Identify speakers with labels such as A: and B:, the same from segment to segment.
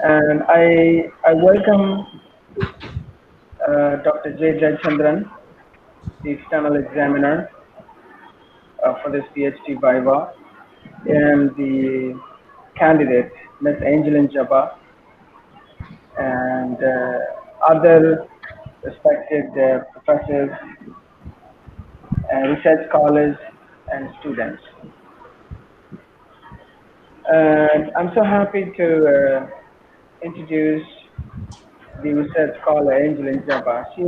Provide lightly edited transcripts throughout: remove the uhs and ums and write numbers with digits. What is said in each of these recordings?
A: And I welcome Dr. J. Jayachandran, the external examiner for this PhD Viva, and the candidate, Ms. Angeline Jabba, and other respected professors, research scholars, and students. And I'm so happy to introduce the research scholar Angeline Jabba. She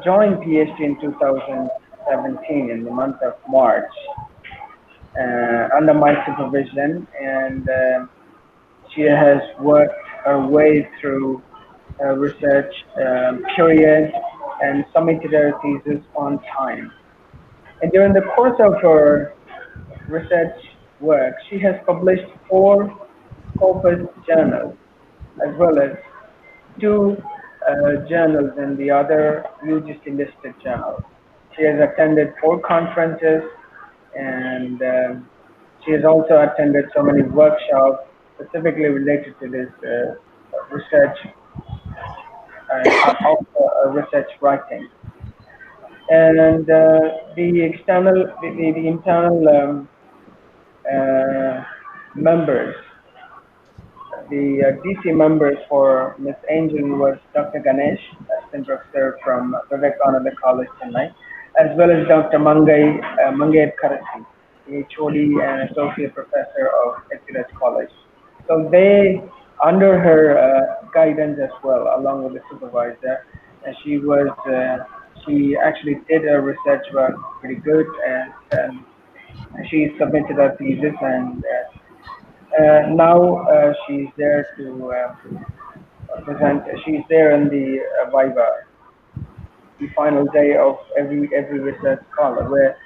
A: joined PhD in 2017 in the month of March under my supervision, and she has worked her way through her research period and submitted her thesis on time. And during the course of her research work, she has published four Scopus journals as well as two journals in the other UGC listed journals. She has attended four conferences, and she has also attended so many workshops specifically related to this research of research writing. And the internal uh, members, the DC members for Miss Angel was Dr. Ganesh, assistant professor from Vivekananda College, Chennai, as well as Dr. Mangai Karasi, the HOD and associate professor of Equirus College. So they, under her guidance as well, along with the supervisor, and she actually did her research work pretty good, and she submitted her thesis, and now she's there to present. She's there in the Viva, the final day of every research scholar, where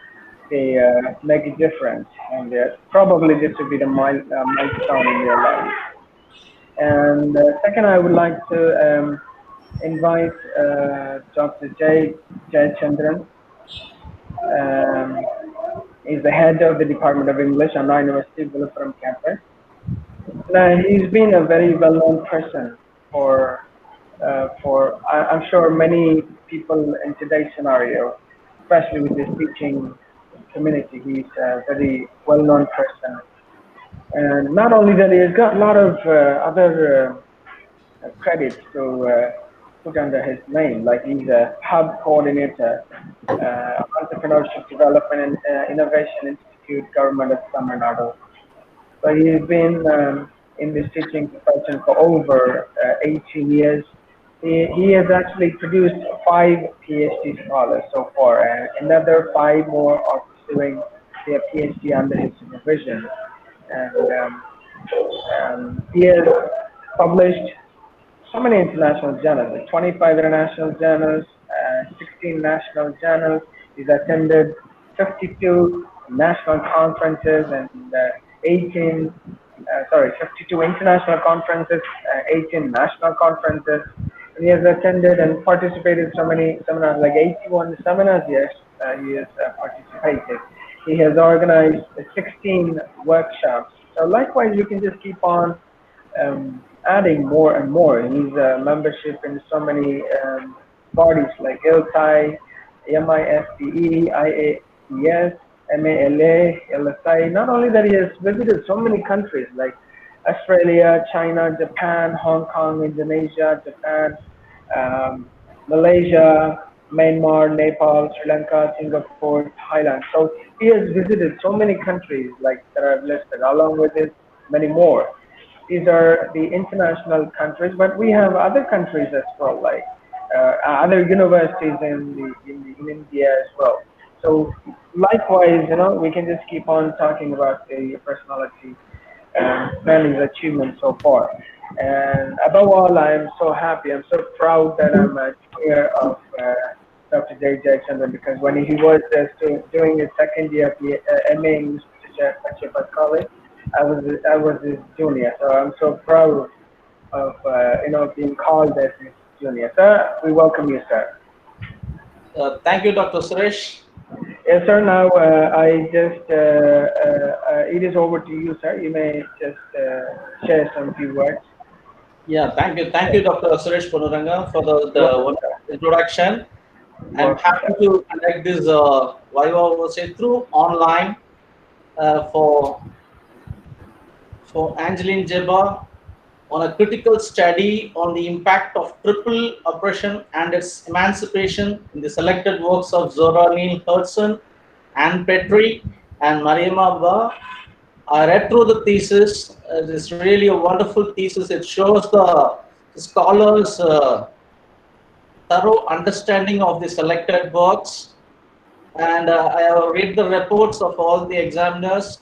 A: they make a difference, and probably this will be the milestone in their life. And second, I would like to invite Dr. Jayachandran. Um, He's the head of the Department of English on our University Vilupuram campus. Now, he's been a very well-known person I'm sure many people in today's scenario, especially with this teaching community. He's a very well-known person, and not only that, he's got a lot of other credits to put under his name. Like he's a hub coordinator, entrepreneurship development and innovation institute, government of Tamil Nadu. So he's been in this teaching profession for over 18 years. He has actually produced five PhD scholars so far, and another five more are pursuing their PhD under his supervision. And he has published so many international journals, like 25 international journals, 16 national journals. He's attended 52 national conferences and 52 international conferences, 18 national conferences. And he has attended and participated in so many seminars, like 81 seminars. Yes, he has participated. He has organized 16 workshops. So likewise, you can just keep on adding more and more. He's a membership in so many bodies like ILSI, MISPE, IAES, MALA, LSI. Not only that, he has visited so many countries like Australia, China, Japan, Hong Kong, Indonesia, Japan, Malaysia, Myanmar, Nepal, Sri Lanka, Singapore, Thailand. So he has visited so many countries like that I've listed, along with it, many more. These are the international countries, but we have other countries as well, like other universities in India as well. So likewise, we can just keep on talking about the personality and his achievements so far. And above all, I'm so happy. I'm so proud that I'm a junior of Dr. J. Jayachandran, because when he was doing his second year MA English at Shepherd College, I was his junior. So I'm so proud of being called as his junior. Sir, we welcome you, sir.
B: Thank you, Dr. Suresh.
A: Yes, sir. Now it is over to you, sir. You may just share some few words.
B: Yeah, thank you, Dr. Suresh Ponuranga, for the
A: Welcome,
B: wonderful
A: sir.
B: introduction. I'm
A: Welcome,
B: happy
A: sir.
B: to conduct this Viva say through online uh, for Angeline Jeba on a critical study on the impact of triple oppression and its emancipation in the selected works of Zora Neale Hudson, Anne Petrie, and Mariama Abba. I read through the thesis. It's really a wonderful thesis. It shows the scholars' thorough understanding of the selected works, and I have read the reports of all the examiners,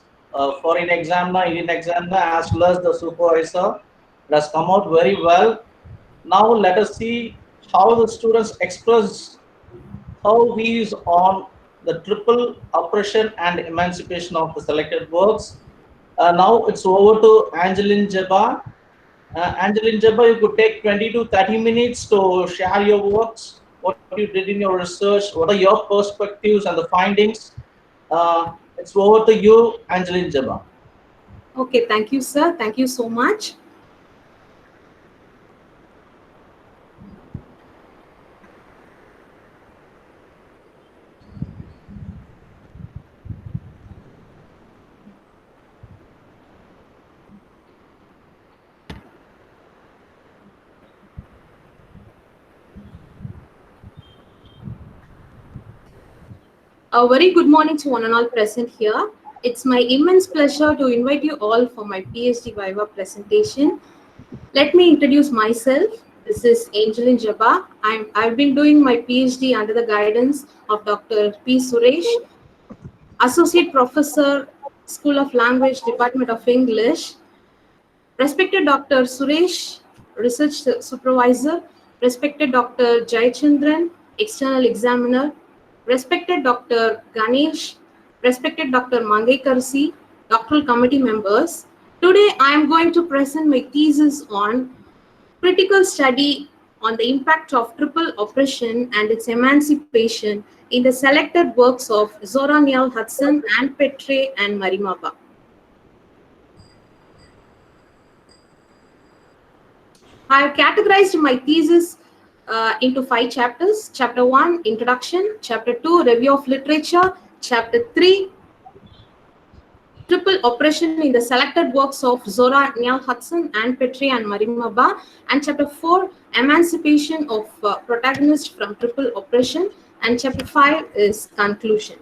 B: foreign examiner, Indian examiner, as well as the supervisor. It has come out very well. Now let us see how the students express how views on the triple oppression and emancipation of the selected works. Now it's over to Angeline Jeba. Angeline Jeba, you could take 20 to 30 minutes to share your works, what you did in your research, what are your perspectives and the findings. It's over to you, Angeline Jeba.
C: Okay, thank you, sir. Thank you so much. A very good morning to one and all present here. It's my immense pleasure to invite you all for my PhD Viva presentation. Let me introduce myself. This is Angeline Jaba. I've been doing my PhD under the guidance of Dr. P. Suresh, Associate Professor, School of Language, Department of English. Respected Dr. Suresh, Research Supervisor. Respected Dr. Jayachandran, External Examiner. Respected Dr. Ganesh, respected Dr. Mangai Karsi, doctoral committee members. Today I am going to present my thesis on critical study on the impact of triple oppression and its emancipation in the selected works of Zora Neale Hudson, Anne Petrie, and Marimaba. I have categorized my thesis into 5 chapters. Chapter 1, Introduction. Chapter 2, Review of Literature. Chapter 3, Triple Oppression in the selected works of Zora Neale Hudson, Anne Petrie, and Marimaba. And Chapter 4, Emancipation of Protagonists from Triple Oppression. And Chapter 5 is Conclusion.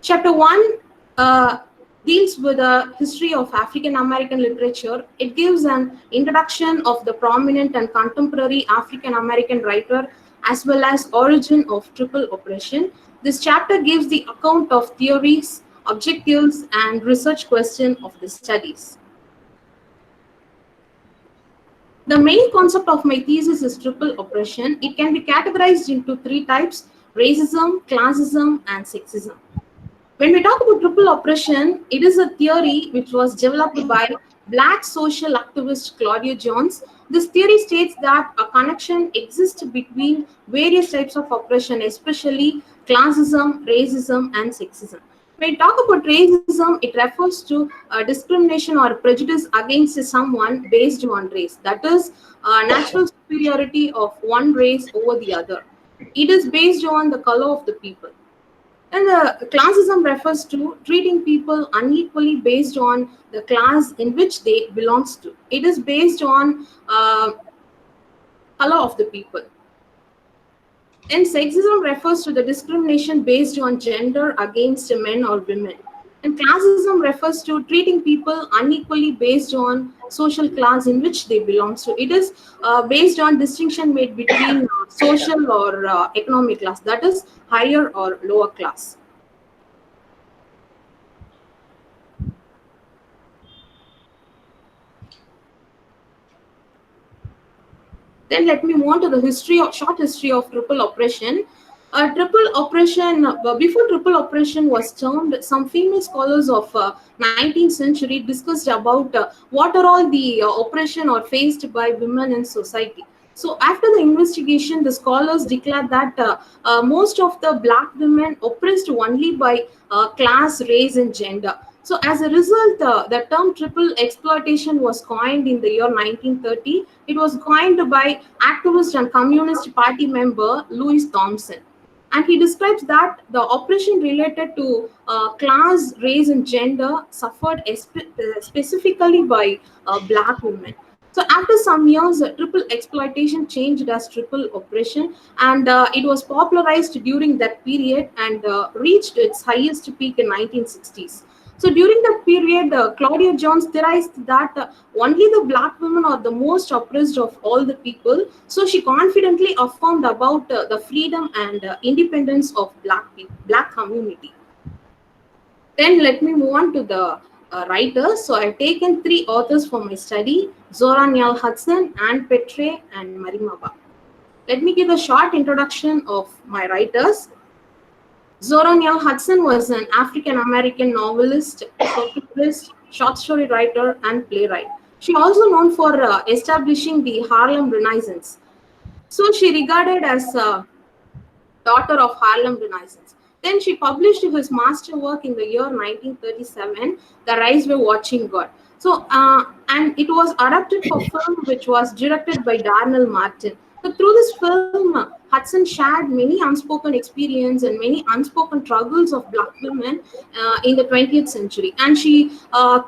C: Chapter 1 deals with the history of African American literature. It gives an introduction of the prominent and contemporary African American writer as well as origin of triple oppression. This chapter gives the account of theories, objectives, and research question of the studies. The main concept of my thesis is triple oppression. It can be categorized into 3 types: racism, classism, and sexism. When we talk about triple oppression, it is a theory which was developed by Black social activist Claudia Jones. This theory states that a connection exists between various types of oppression, especially classism, racism, and sexism. When we talk about racism, it refers to discrimination or prejudice against someone based on race. That is, natural superiority of one race over the other. It is based on the color of the people. And the classism refers to treating people unequally based on the class in which they belongs to. It is based on color of the people. And sexism refers to the discrimination based on gender against men or women. And classism refers to treating people unequally based on social class in which they belong to. It is based on distinction made between social or economic class, that is higher or lower class. Then let me move on to the short history of triple oppression. Triple oppression, before triple oppression was termed, some female scholars of 19th century discussed about what are all the oppression or faced by women in society. So after the investigation, the scholars declared that most of the black women oppressed only by class, race, and gender. So as a result, the term triple exploitation was coined in the year 1930. It was coined by activist and Communist Party member Louis Thompson. And he describes that the oppression related to class, race, and gender suffered specifically by black women. So after some years, triple exploitation changed as triple oppression, and it was popularized during that period and reached its highest peak in 1960s. So during that period, Claudia Jones theorized that only the black women are the most oppressed of all the people. So she confidently affirmed about the freedom and independence of black community. Then let me move on to the writers. So I've taken three authors for my study: Zora Neale Hudson, Ann Petrie, and Marimaba. Let me give a short introduction of my writers. Zora Neale Hudson was an African American novelist, socialist, short story writer, and playwright. She also known for establishing the Harlem Renaissance. So she regarded as daughter of Harlem Renaissance. Then she published his masterwork in the year 1937, The Rise We're Watching God. So, and it was adapted for film, which was directed by Darnell Martin. So, through this film, Hudson shared many unspoken experience and many unspoken struggles of black women in the 20th century, and she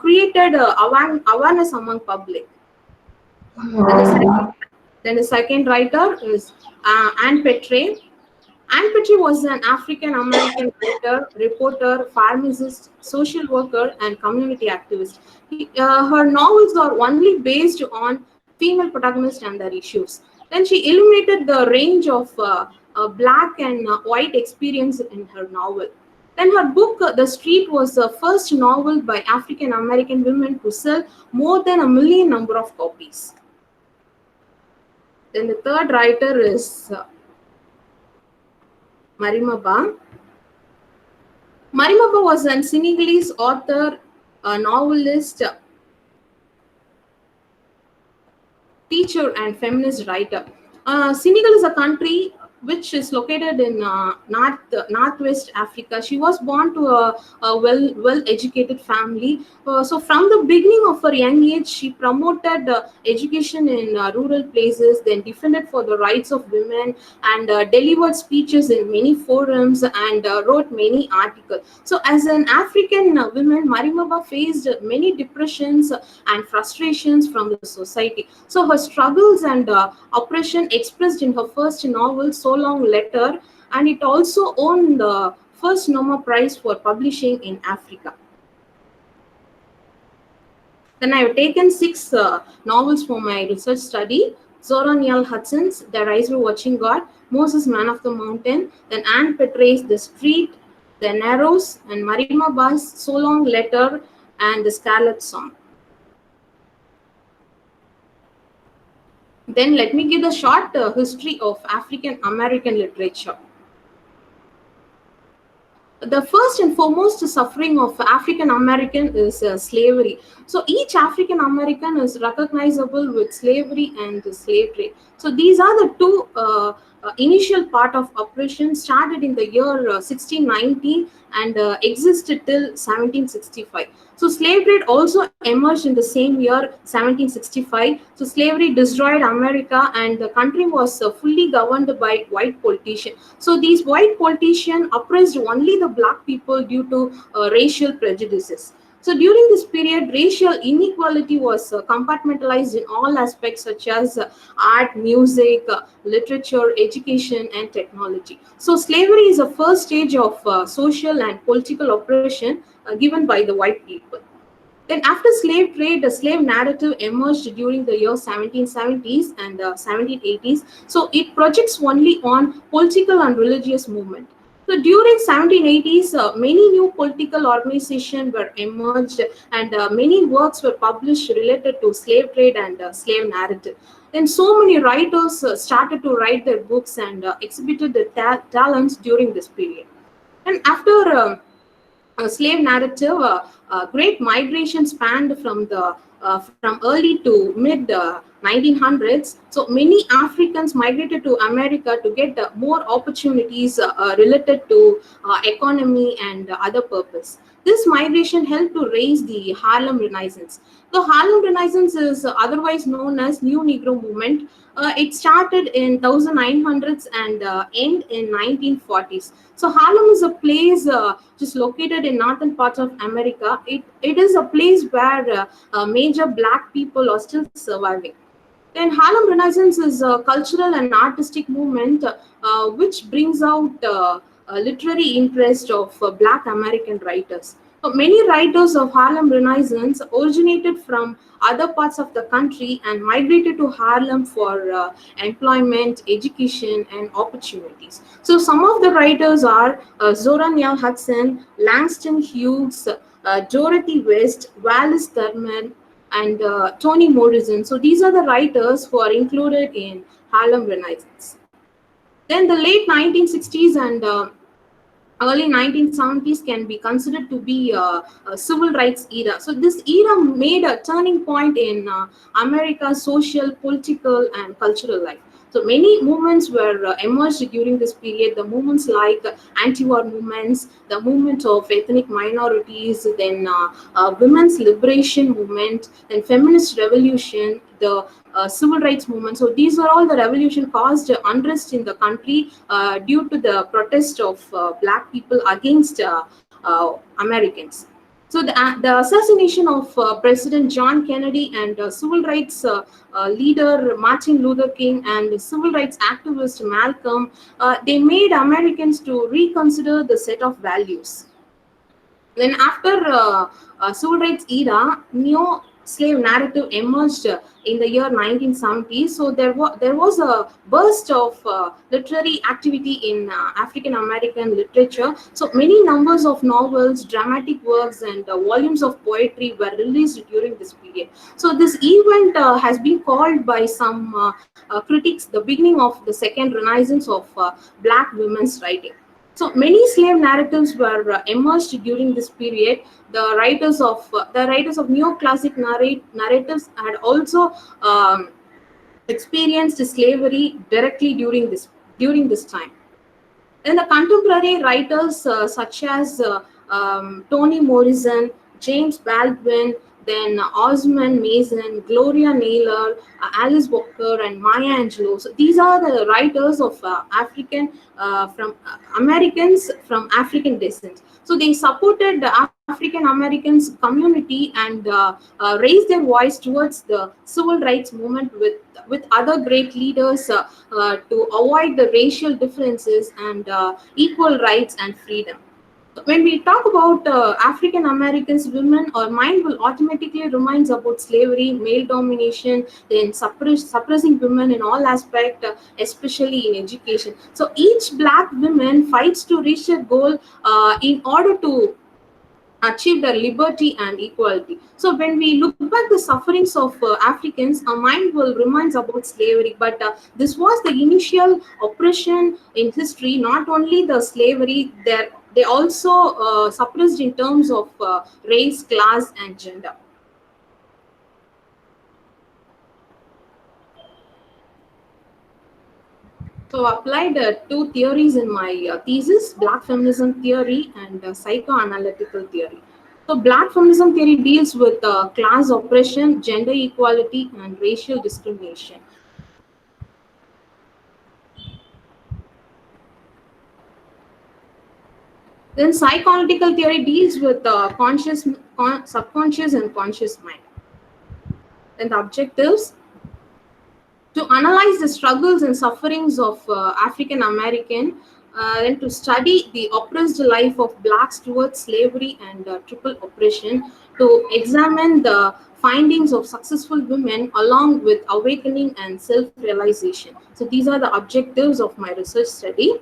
C: created awareness among public. Then the second writer is Ann Petrie. Ann Petrie was an African American writer, reporter, pharmacist, social worker, and community activist. Her novels are only based on female protagonists and their issues. Then she illuminated the range of black and white experience in her novel. Then her book, The Street, was the first novel by African American women to sell more than 1 million number of copies. Then the third writer is Marimaba. Marimaba was a Senegalese author, a novelist, teacher, and feminist writer. Senegal is a country which is located in northwest Africa. She was born to a well-educated family. So from the beginning of her young age, she promoted education in rural places, then defended for the rights of women, and delivered speeches in many forums, and wrote many articles. So as an African woman, Marimaba faced many depressions and frustrations from the society. So her struggles and oppression expressed in her first novel, So Long Letter, and it also won the first Noma Prize for publishing in Africa. Then I have taken 6 novels for my research study: Zora Neale Hudson's The Rise We're Watching God, Moses Man of the Mountain, then Ann Petrie's The Street, The Narrows, and Marimaba's So Long Letter and The Scarlet Song. Then let me give a short history of African American literature. The first and foremost suffering of African American is slavery. So each African American is recognizable with slavery and slave trade. So these are the two initial part of oppression, started in the year 1619 and existed till 1765. So slave trade also emerged in the same year 1765. So slavery destroyed America, and the country was fully governed by white politicians. So these white politicians oppressed only the black people due to racial prejudices. So during this period, racial inequality was compartmentalized in all aspects, such as art, music, literature, education, and technology. So slavery is the first stage of social and political oppression given by the white people. Then after slave trade, the slave narrative emerged during the year 1770s and 1780s. So it projects only on political and religious movement. So during 1780s, many new political organizations were emerged, and many works were published related to slave trade and slave narrative. Then so many writers started to write their books and exhibited their talents during this period. And after slave narrative, great migration spanned from early to mid 1900s. So many Africans migrated to America to get more opportunities related to economy and other purpose. This migration helped to raise the Harlem Renaissance. The Harlem Renaissance is otherwise known as New Negro Movement. It started in 1900s and end in 1940s. So Harlem is a place just located in northern parts of America. It is a place where major black people are still surviving. Then Harlem Renaissance is a cultural and artistic movement which brings out literary interest of Black American writers. So many writers of Harlem Renaissance originated from other parts of the country and migrated to Harlem for employment, education, and opportunities. So some of the writers are Zora Neale Hudson, Langston Hughes, Dorothy West, Wallace Thurman, and Toni Morrison. So these are the writers who are included in Harlem Renaissance. Then the late 1960s and early 1970s can be considered to be a civil rights era. So this era made a turning point in America's social, political, and cultural life. So many movements were emerged during this period. The movements like anti-war movements, the movement of ethnic minorities, then women's liberation movement, then feminist revolution, the civil rights movement. So these are all the revolution caused unrest in the country due to the protest of black people against Americans. So the assassination of President John Kennedy and civil rights leader Martin Luther King and civil rights activist Malcolm, they made Americans to reconsider the set of values. Then after civil rights era, neo slave narrative emerged in the year 1970. So there was a burst of literary activity in African American literature. So many numbers of novels, dramatic works, and volumes of poetry were released during this period. So this event has been called by some critics the beginning of the second renaissance of black women's writing. So many slave narratives were emerged during this period. The writers of neoclassic narratives had also experienced slavery directly during this time. And the contemporary writers such as Toni Morrison, James Baldwin, then Osman Mason, Gloria Naylor, Alice Walker, and Maya Angelou. So these are the writers of Americans from African descent. So they supported the African Americans community and raised their voice towards the civil rights movement with other great leaders to avoid the racial differences and equal rights and freedom. When we talk about African Americans, women, our mind will automatically reminds about slavery, male domination, then suppressing women in all aspects, especially in education. So each black woman fights to reach their goal in order to achieve their liberty and equality. So when we look back the sufferings of Africans, our mind will reminds about slavery. But this was the initial oppression in history. Not only the slavery, they also suppressed in terms of race, class, and gender. So I applied two theories in my thesis, Black feminism theory and psychoanalytical theory. So Black feminism theory deals with class oppression, gender equality, and racial discrimination. Then psychoanalytical theory deals with subconscious and conscious mind. Then the objectives: to analyze the struggles and sufferings of African American, then to study the oppressed life of blacks towards slavery and triple oppression, to examine the findings of successful women along with awakening and self-realization. So these are the objectives of my research study.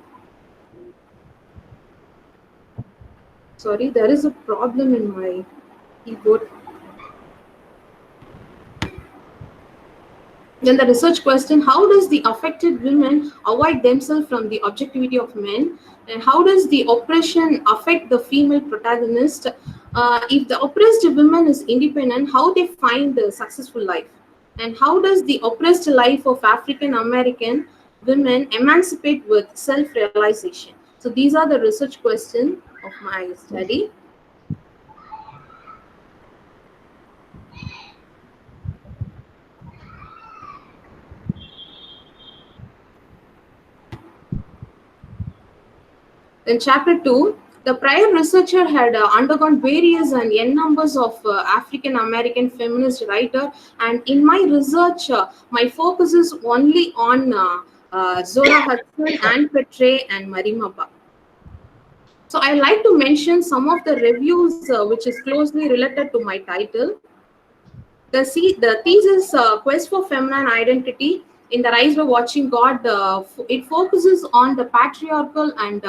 C: Sorry, there is a problem in my keyboard. Then the research question: how does the affected women avoid themselves from the objectivity of men? And how does the oppression affect the female protagonist? If the oppressed woman is independent, how they find a successful life? And how does the oppressed life of African American women emancipate with self-realization? So these are the research questions of my study. In chapter 2, the prior researcher had undergone various and n numbers of African American feminist writers, and in my research, my focus is only on Zora Hudson, Anne Petre, and Marimaba. So I like to mention some of the reviews which is closely related to my title. The thesis, Quest for Feminine Identity in the Rise by Watching God, it focuses on the patriarchal and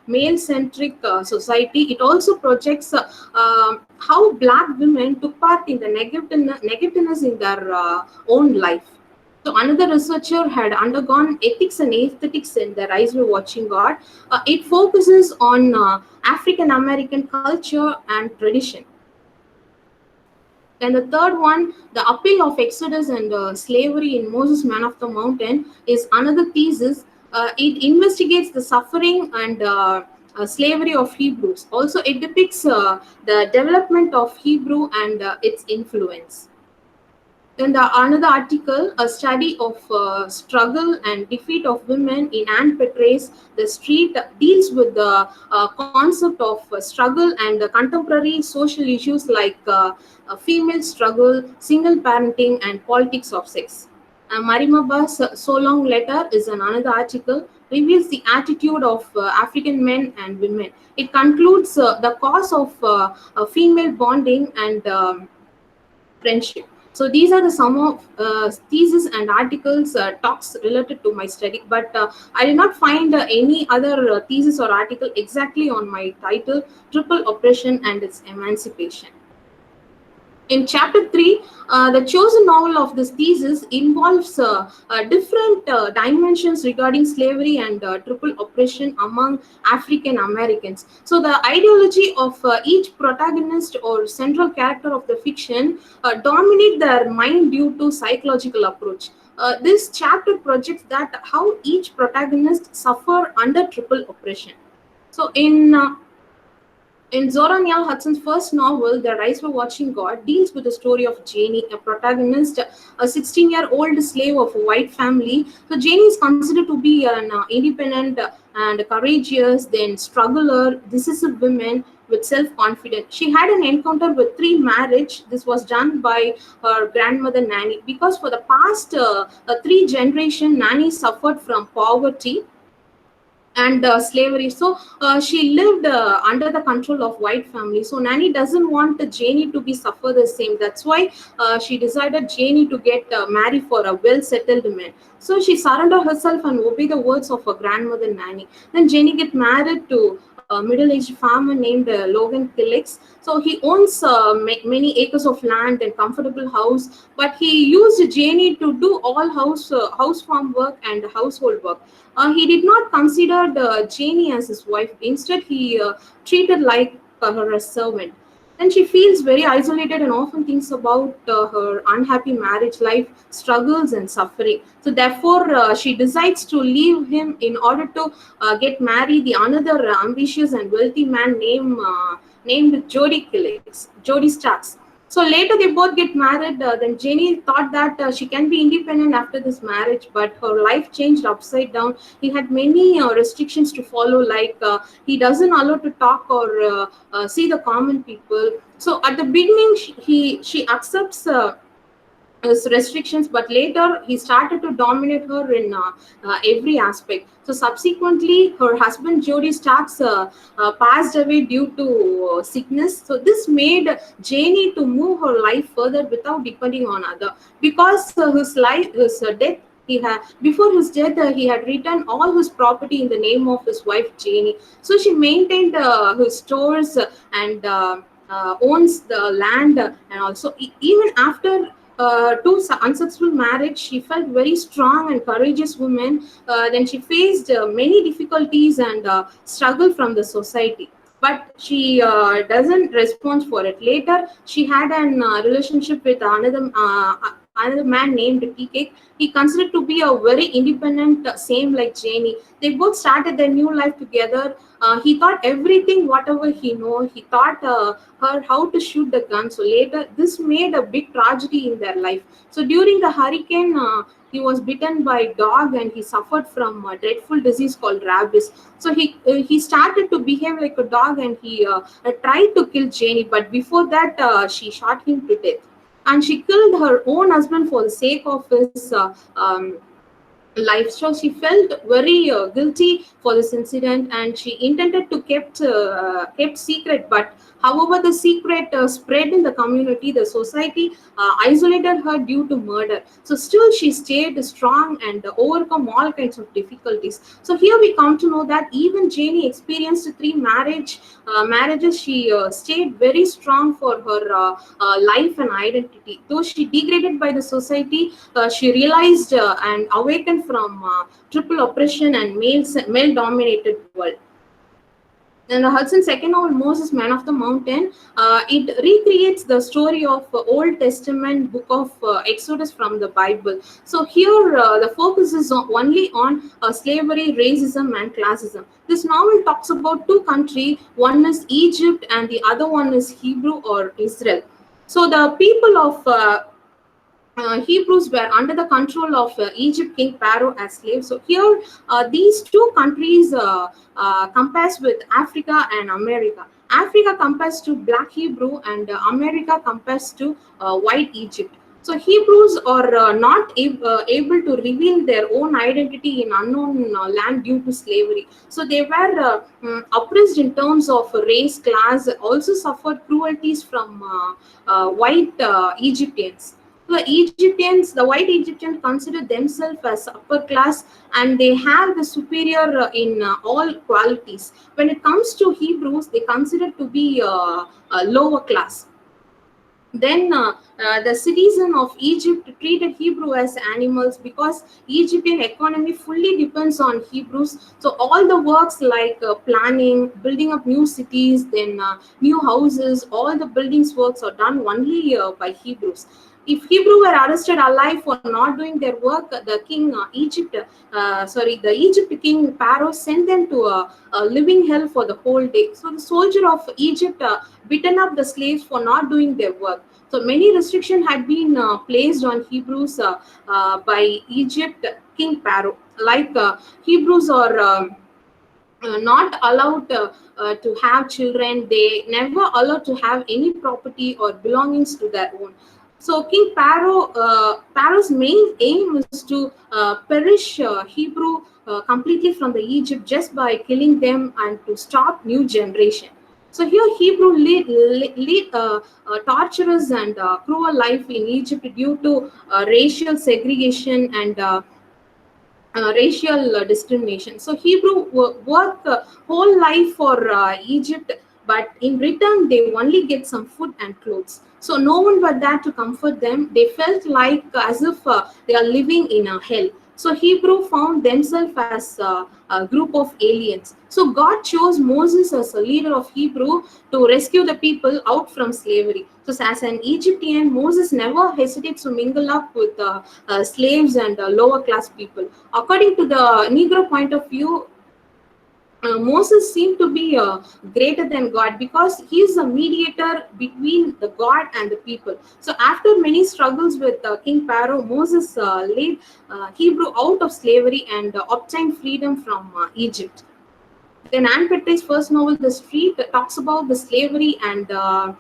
C: male-centric society. It also projects how Black women took part in the negativeness in their own life. So another researcher had undergone ethics and aesthetics in the Rise by Watching God. It focuses on African American culture and tradition. And the third one, the appeal of Exodus and slavery in Moses Man of the Mountain, is another thesis. It investigates the suffering and slavery of Hebrews. Also, it depicts the development of Hebrew and its influence. Then another article, a study of struggle and defeat of women in Anne Petre's The Street, deals with the concept of struggle and contemporary social issues like female struggle, single parenting, and politics of sex. Marimaba's So Long Letter is another article, reveals the attitude of African men and women. It concludes the cause of female bonding and friendship. So these are the some of theses and articles talks related to my study, but I did not find any other thesis or article exactly on my title, Triple Oppression and its Emancipation. In chapter 3, the chosen novel of this thesis involves different dimensions regarding slavery and triple oppression among African Americans. So, the ideology of each protagonist or central character of the fiction dominate their mind due to psychological approach. This chapter projects that how each protagonist suffer under triple oppression. So, in Zora Neale Hudson's first novel, The Rise by Watching God, deals with the story of Janie, a protagonist, a 16-year-old slave of a white family. So Janie is considered to be an independent and courageous, then struggler, decisive woman with self-confidence. She had an encounter with three marriage. This was done by her grandmother Nanny, because for the past three generations, Nanny suffered from poverty and slavery. So she lived under the control of white family. So Nanny doesn't want Janie to be suffer the same. That's why she decided Janie to get married for a well-settled man. So she surrendered herself and obey the words of her grandmother Nanny. Then Janie get married to a middle-aged farmer named Logan Tillix. So he owns many acres of land and comfortable house, but he used Janie to do all house farm work and household work. He did not consider Janie as his wife. Instead, he treated like her as servant. And she feels very isolated and often thinks about her unhappy marriage life, struggles, and suffering. So therefore, she decides to leave him in order to get married the another ambitious and wealthy man named Jody Starks. So later they both get married. Then Jenny thought that she can be independent after this marriage, but her life changed upside down. He had many restrictions to follow, like he doesn't allow to talk or see the common people. So at the beginning, she accepts his restrictions, but later he started to dominate her in every aspect. So subsequently, her husband Jody Starks passed away due to sickness. So this made Janie to move her life further without depending on other, because his death. Before his death, he had written all his property in the name of his wife Janie. So she maintained his stores and owns the land, and also even after unsuccessful marriage, she felt very strong and courageous woman. Then she faced many difficulties and struggle from the society. But she doesn't respond for it. Later, she had an relationship with another man named TK. He considered to be a very independent, same like Janie. They both started their new life together. He thought everything, whatever he know. He taught her how to shoot the gun. So later, this made a big tragedy in their life. So during the hurricane, he was bitten by a dog and he suffered from a dreadful disease called rabies. So he started to behave like a dog and he tried to kill Janie. But before that, she shot him to death. And she killed her own husband for the sake of his life. So she felt very guilty for this incident, and she intended to kept secret. But however, the secret spread in the community. The society isolated her due to murder. So still, she stayed strong and overcome all kinds of difficulties. So here we come to know that even Janie experienced three marriages. She stayed very strong for her life and identity. Though she degraded by the society, she realized and awakened from triple oppression and male-dominated world. And the Hudson's second novel, Moses, Man of the Mountain, it recreates the story of Old Testament book of Exodus from the Bible. So here the focus is only on slavery, racism, and classism. This novel talks about two countries. One is Egypt and the other one is Hebrew or Israel. So the people of Hebrews were under the control of Egypt king Pharaoh as slaves. So here, these two countries compares with Africa and America. Africa compares to Black Hebrew, and America compares to White Egypt. So Hebrews are not able to reveal their own identity in unknown land due to slavery. So they were oppressed in terms of race, class, also suffered cruelties from white Egyptians. The white Egyptians consider themselves as upper class, and they have the superior in all qualities. When it comes to Hebrews, they consider to be lower class. Then the citizen of Egypt treated Hebrew as animals because Egyptian economy fully depends on Hebrews. So all the works like planning, building up new cities, then new houses, all the buildings works are done only by Hebrews. If Hebrew were arrested alive for not doing their work, the Egypt king Pharaoh sent them to a living hell for the whole day. So the soldier of Egypt beaten up the slaves for not doing their work. So many restrictions had been placed on Hebrews by Egypt king Pharaoh. Like Hebrews are not allowed to have children. They never allowed to have any property or belongings to their own. So King Pharaoh's main aim is to perish Hebrew completely from the Egypt just by killing them and to stop new generation. So here Hebrew lead torturous and cruel life in Egypt due to racial segregation and racial discrimination. So Hebrew work whole life for Egypt, but in return they only get some food and clothes. So no one was there to comfort them. They felt like as if they are living in a hell. So Hebrew found themselves as a group of aliens. So God chose Moses as a leader of Hebrew to rescue the people out from slavery. So as an Egyptian, Moses never hesitates to mingle up with slaves and lower class people. According to the Negro point of view, Moses seemed to be greater than God because he is a mediator between the God and the people. So after many struggles with King Pharaoh, Moses led Hebrew out of slavery and obtained freedom from Egypt. Then Anne Petry's first novel, The Street, talks about the slavery and the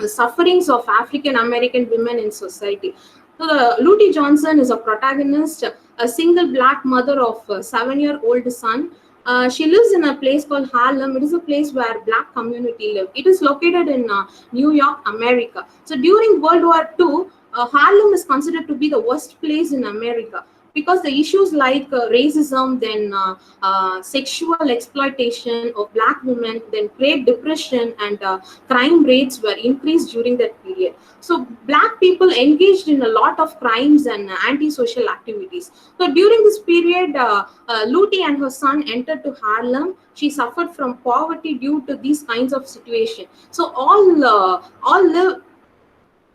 C: sufferings of African American women in society. So Lottie Johnson is a protagonist, a single black mother of a 7-year-old son. She lives in a place called Harlem. It is a place where black community live. It is located in New York, America. So during World War II, Harlem is considered to be the worst place in America because the issues like racism, then sexual exploitation of black women, then Great Depression and crime rates were increased during that period. So black people engaged in a lot of crimes and anti-social activities. So during this period, Lootie and her son entered to Harlem. She suffered from poverty due to these kinds of situations. So all live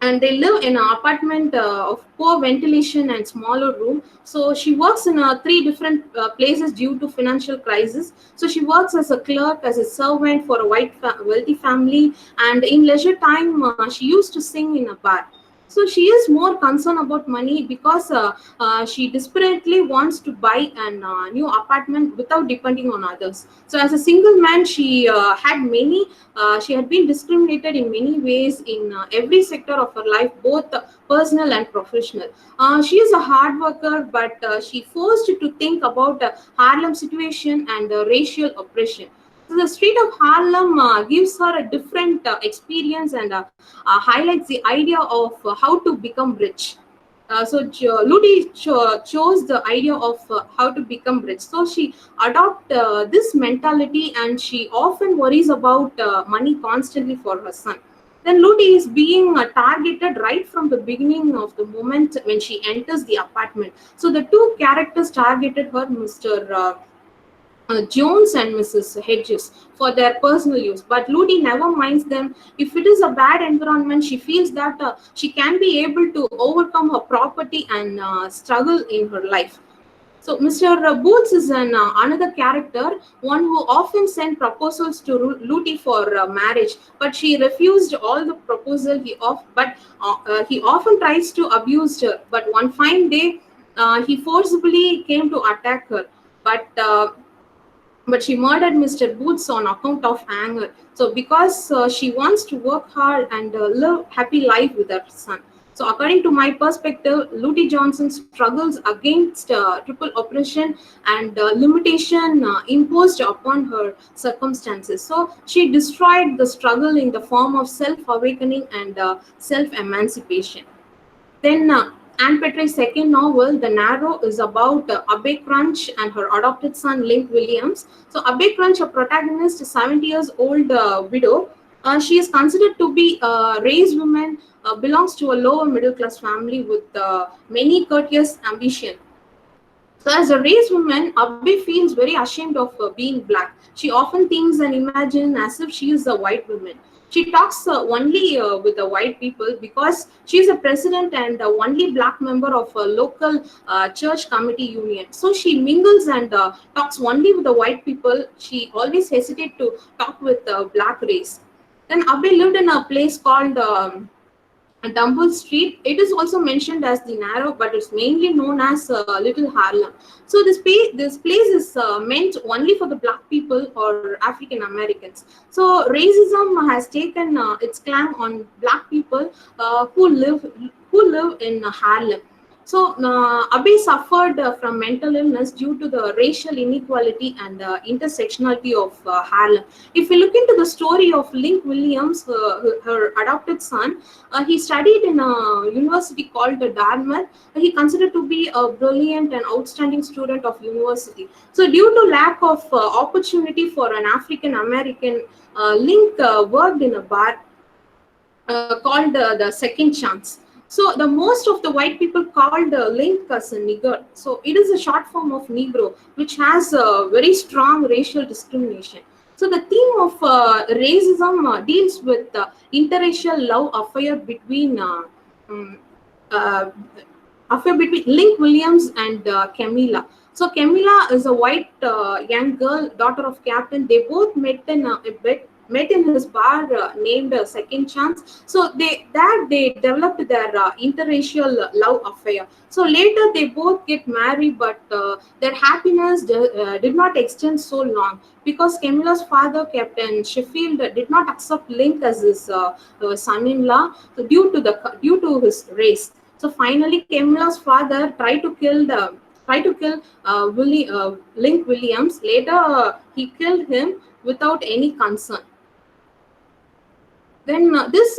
C: and they live in an apartment of poor ventilation and smaller room. So she works in three different places due to financial crisis. So she works as a clerk, as a servant for a wealthy family, and in leisure time she used to sing in a bar. So she is more concerned about money because she desperately wants to buy an new apartment without depending on others. So as a single man, she had been discriminated in many ways in every sector of her life, both personal and professional. She is a hard worker, but she forced to think about Harlem situation and racial oppression. So the street of Harlem gives her a different experience and highlights the idea of how to become rich. Ludi chose the idea of how to become rich. So she adopt this mentality, and she often worries about money constantly for her son. Then Ludi is being targeted right from the beginning of the moment when she enters the apartment. So the two characters targeted her, Mr. Jones and Mrs. Hedges, for their personal use. But Ludi never minds them. If it is a bad environment, she feels that she can be able to overcome her property and struggle in her life. So Mr. Boots is another character, one who often sent proposals to Ludi for marriage, but she refused all the proposal he often tries to abuse her. But one fine day, he forcibly came to attack her. But she murdered Mr. Boots on account of anger. So because she wants to work hard and live happy life with her son. So according to my perspective, Ludi Johnson struggles against triple oppression and limitation imposed upon her circumstances. So she destroyed the struggle in the form of self-awakening and self-emancipation. Then Anne Petry's second novel, The Narrow, is about Abbey Crunch and her adopted son, Link Williams. So Abbey Crunch, a protagonist, a 70 years old widow. She is considered to be a raised woman, belongs to a lower middle class family with many courteous ambition. So, as a race woman, Abby feels very ashamed of being black. She often thinks and imagines as if she is a white woman. She talks only with the white people because she is a president and the only black member of a local church committee union. So she mingles and talks only with the white people. She always hesitates to talk with the black race. Then Abby lived in a place called Dumble Street. It is also mentioned as the Narrow, but it's mainly known as Little Harlem. So this place is meant only for the black people or African Americans. So racism has taken its clang on black people who live in Harlem. So, Abhi suffered from mental illness due to the racial inequality and intersectionality of Harlem. If we look into the story of Link Williams, her adopted son, he studied in a university called Dartmouth. He considered to be a brilliant and outstanding student of university. So, due to lack of opportunity for an African American, Link worked in a bar called the Second Chance. So the most of the white people called Link as a nigger. So it is a short form of Negro, which has very strong racial discrimination. So the theme of racism deals with interracial love um, uh, affair between Link Williams and Camilla. So Camilla is a white young girl, daughter of Captain. They both met in his bar named Second Chance. So they developed their interracial love affair. So later they both get married, but their happiness did not extend so long because Camilla's father, Captain Sheffield, did not accept Link as his son-in-law due to his race. So finally, Camilla's father tried to kill Link Williams. Later, he killed him without any concern. Then this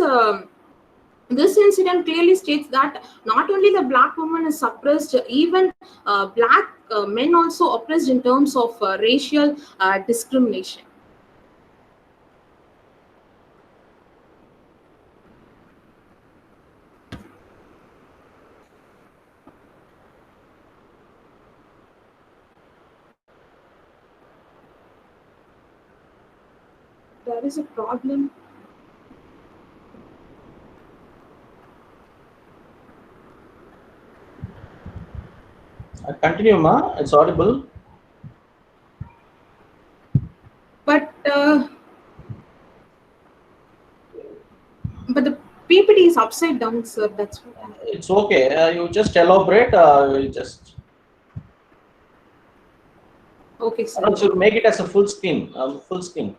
C: incident clearly states that not only the black woman is suppressed, even black men also oppressed in terms of racial discrimination. there is a problem.
B: Continue, ma. It's audible.
C: But the PPT is upside down, sir. That's what.
B: It's okay. You just elaborate. You just.
C: Okay, sir.
B: Or should make it as a full screen. Full screen.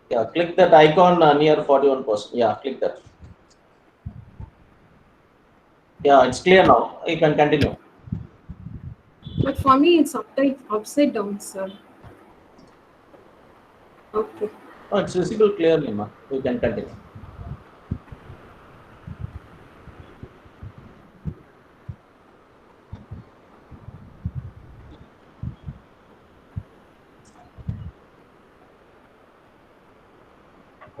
B: Yeah, click that icon near 41%. Yeah, click that. Yeah, it's clear now. You can continue.
C: But for me, it's upside down, sir. Okay.
B: Oh, it's visible clearly, ma. You can continue.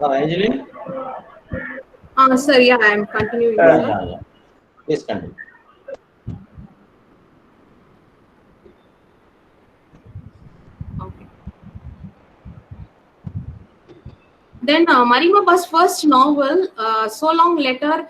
B: Angeline?
C: Sir, yeah, I'm continuing,
A: Uh,
C: sir.
B: Yeah. Please continue.
C: Okay. Then Marimaba's first novel, So Long Letter,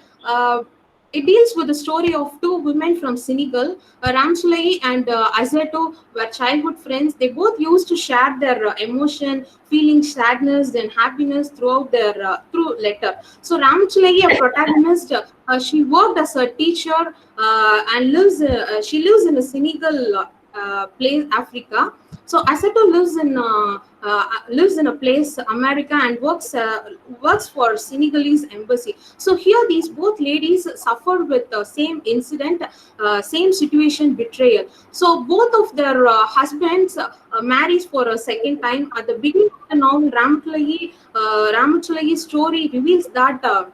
C: it deals with the story of two women from Senegal. Ramchalai and Azeto were childhood friends. They both used to share their emotion, feeling sadness and happiness throughout their through letter. So Ramchalai, a protagonist, she worked as a teacher and she lives in a Senegal place, Africa. So Aseto lives in a place America and works for Senegalese embassy. So here these both ladies suffered with the same incident, same situation, betrayal. So both of their husbands marries for a second time. At the beginning of the novel, Ramachalai's story reveals that.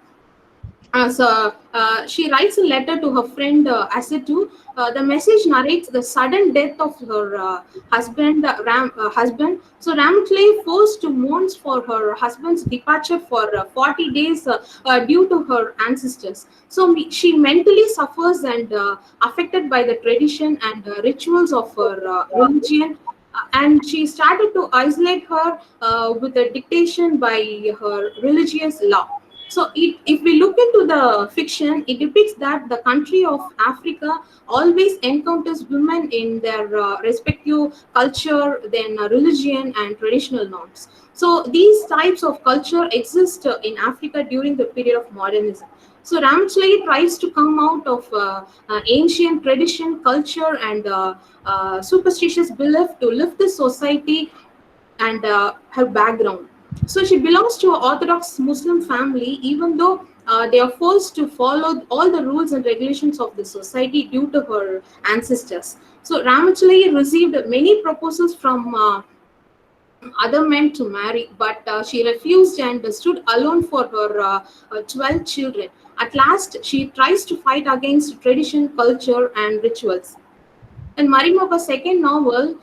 C: She writes a letter to her friend Asetu. The message narrates the sudden death of her husband. So Ramchlay forced to mourn for her husband's departure for 40 days due to her ancestors. So she mentally suffers and affected by the tradition and rituals of her religion. And she started to isolate her with a dictation by her religious law. So, if we look into the fiction, it depicts that the country of Africa always encounters women in their respective culture, then religion, and traditional norms. So, these types of culture exist in Africa during the period of modernism. So, Ramchlay tries to come out of ancient tradition, culture, and superstitious belief to lift the society and her background. So she belongs to an Orthodox Muslim family, even though they are forced to follow all the rules and regulations of the society due to her ancestors. So Ramachalai received many proposals from other men to marry, but she refused and stood alone for her 12 children. At last, she tries to fight against tradition, culture, and rituals. In Marimapa's second novel,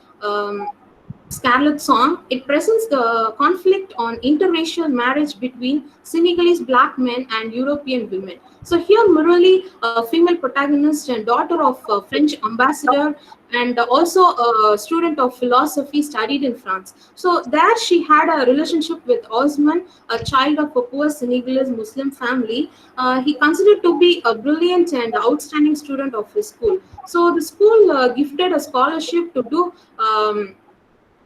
C: Scarlet Song, it presents the conflict on interracial marriage between Senegalese black men and European women. So here, Murali, a female protagonist and daughter of a French ambassador, and also a student of philosophy, studied in France. So there, she had a relationship with Osman, a child of a poor Senegalese Muslim family. He considered to be a brilliant and outstanding student of his school. So the school gifted a scholarship to do.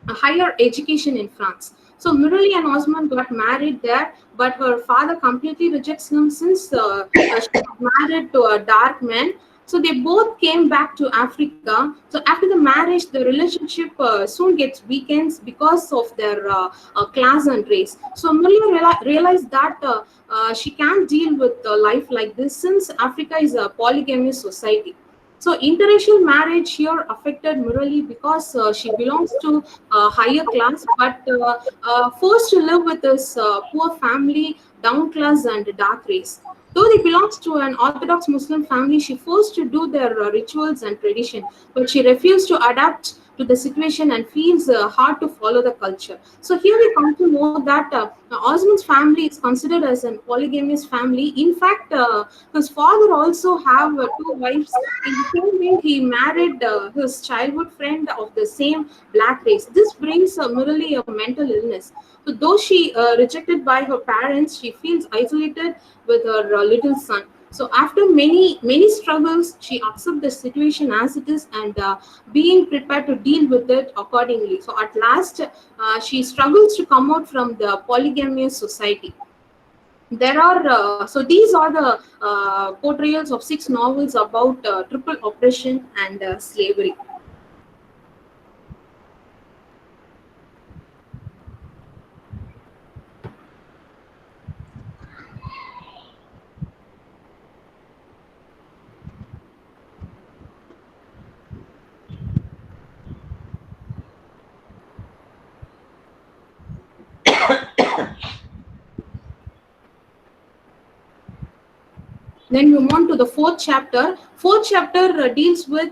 C: A higher education in France. So Murali and Osman got married there, but her father completely rejects him since she was married to a dark man. So they both came back to Africa. So after the marriage, the relationship soon gets weakened because of their class and race. So Murali realized that she can't deal with life like this since Africa is a polygamous society. So interracial marriage here affected Murali because she belongs to a higher class, but forced to live with this poor family, down class and dark race. Though they belongs to an Orthodox Muslim family, she forced to do their rituals and tradition, but she refused to adapt to the situation and feels hard to follow the culture. So here we come to know that Osman's family is considered as an polygamous family. In fact, his father also have two wives. In the same way, he married his childhood friend of the same black race. This brings merely a mental illness. So though she rejected by her parents, she feels isolated with her little son. So after many struggles, she accepts the situation as it is and being prepared to deal with it accordingly. So at last, she struggles to come out from the polygamous society. There are so these are the portrayals of 6 novels about triple oppression and slavery. Then we move on to the fourth chapter. Fourth chapter deals with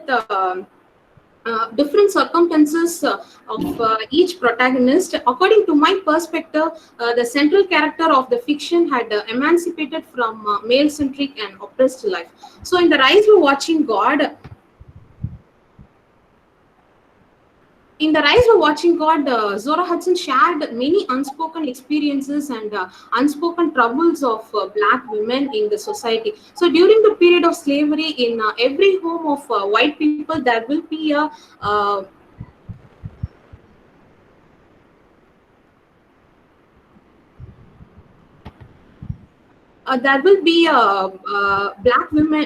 C: different circumstances of each protagonist. According to my perspective, the central character of the fiction had emancipated from male-centric and oppressed life. So in The Rise of Watching God, Zora Hudson shared many unspoken experiences and unspoken troubles of black women in the society. So during the period of slavery, in every home of white people, there will be a there will be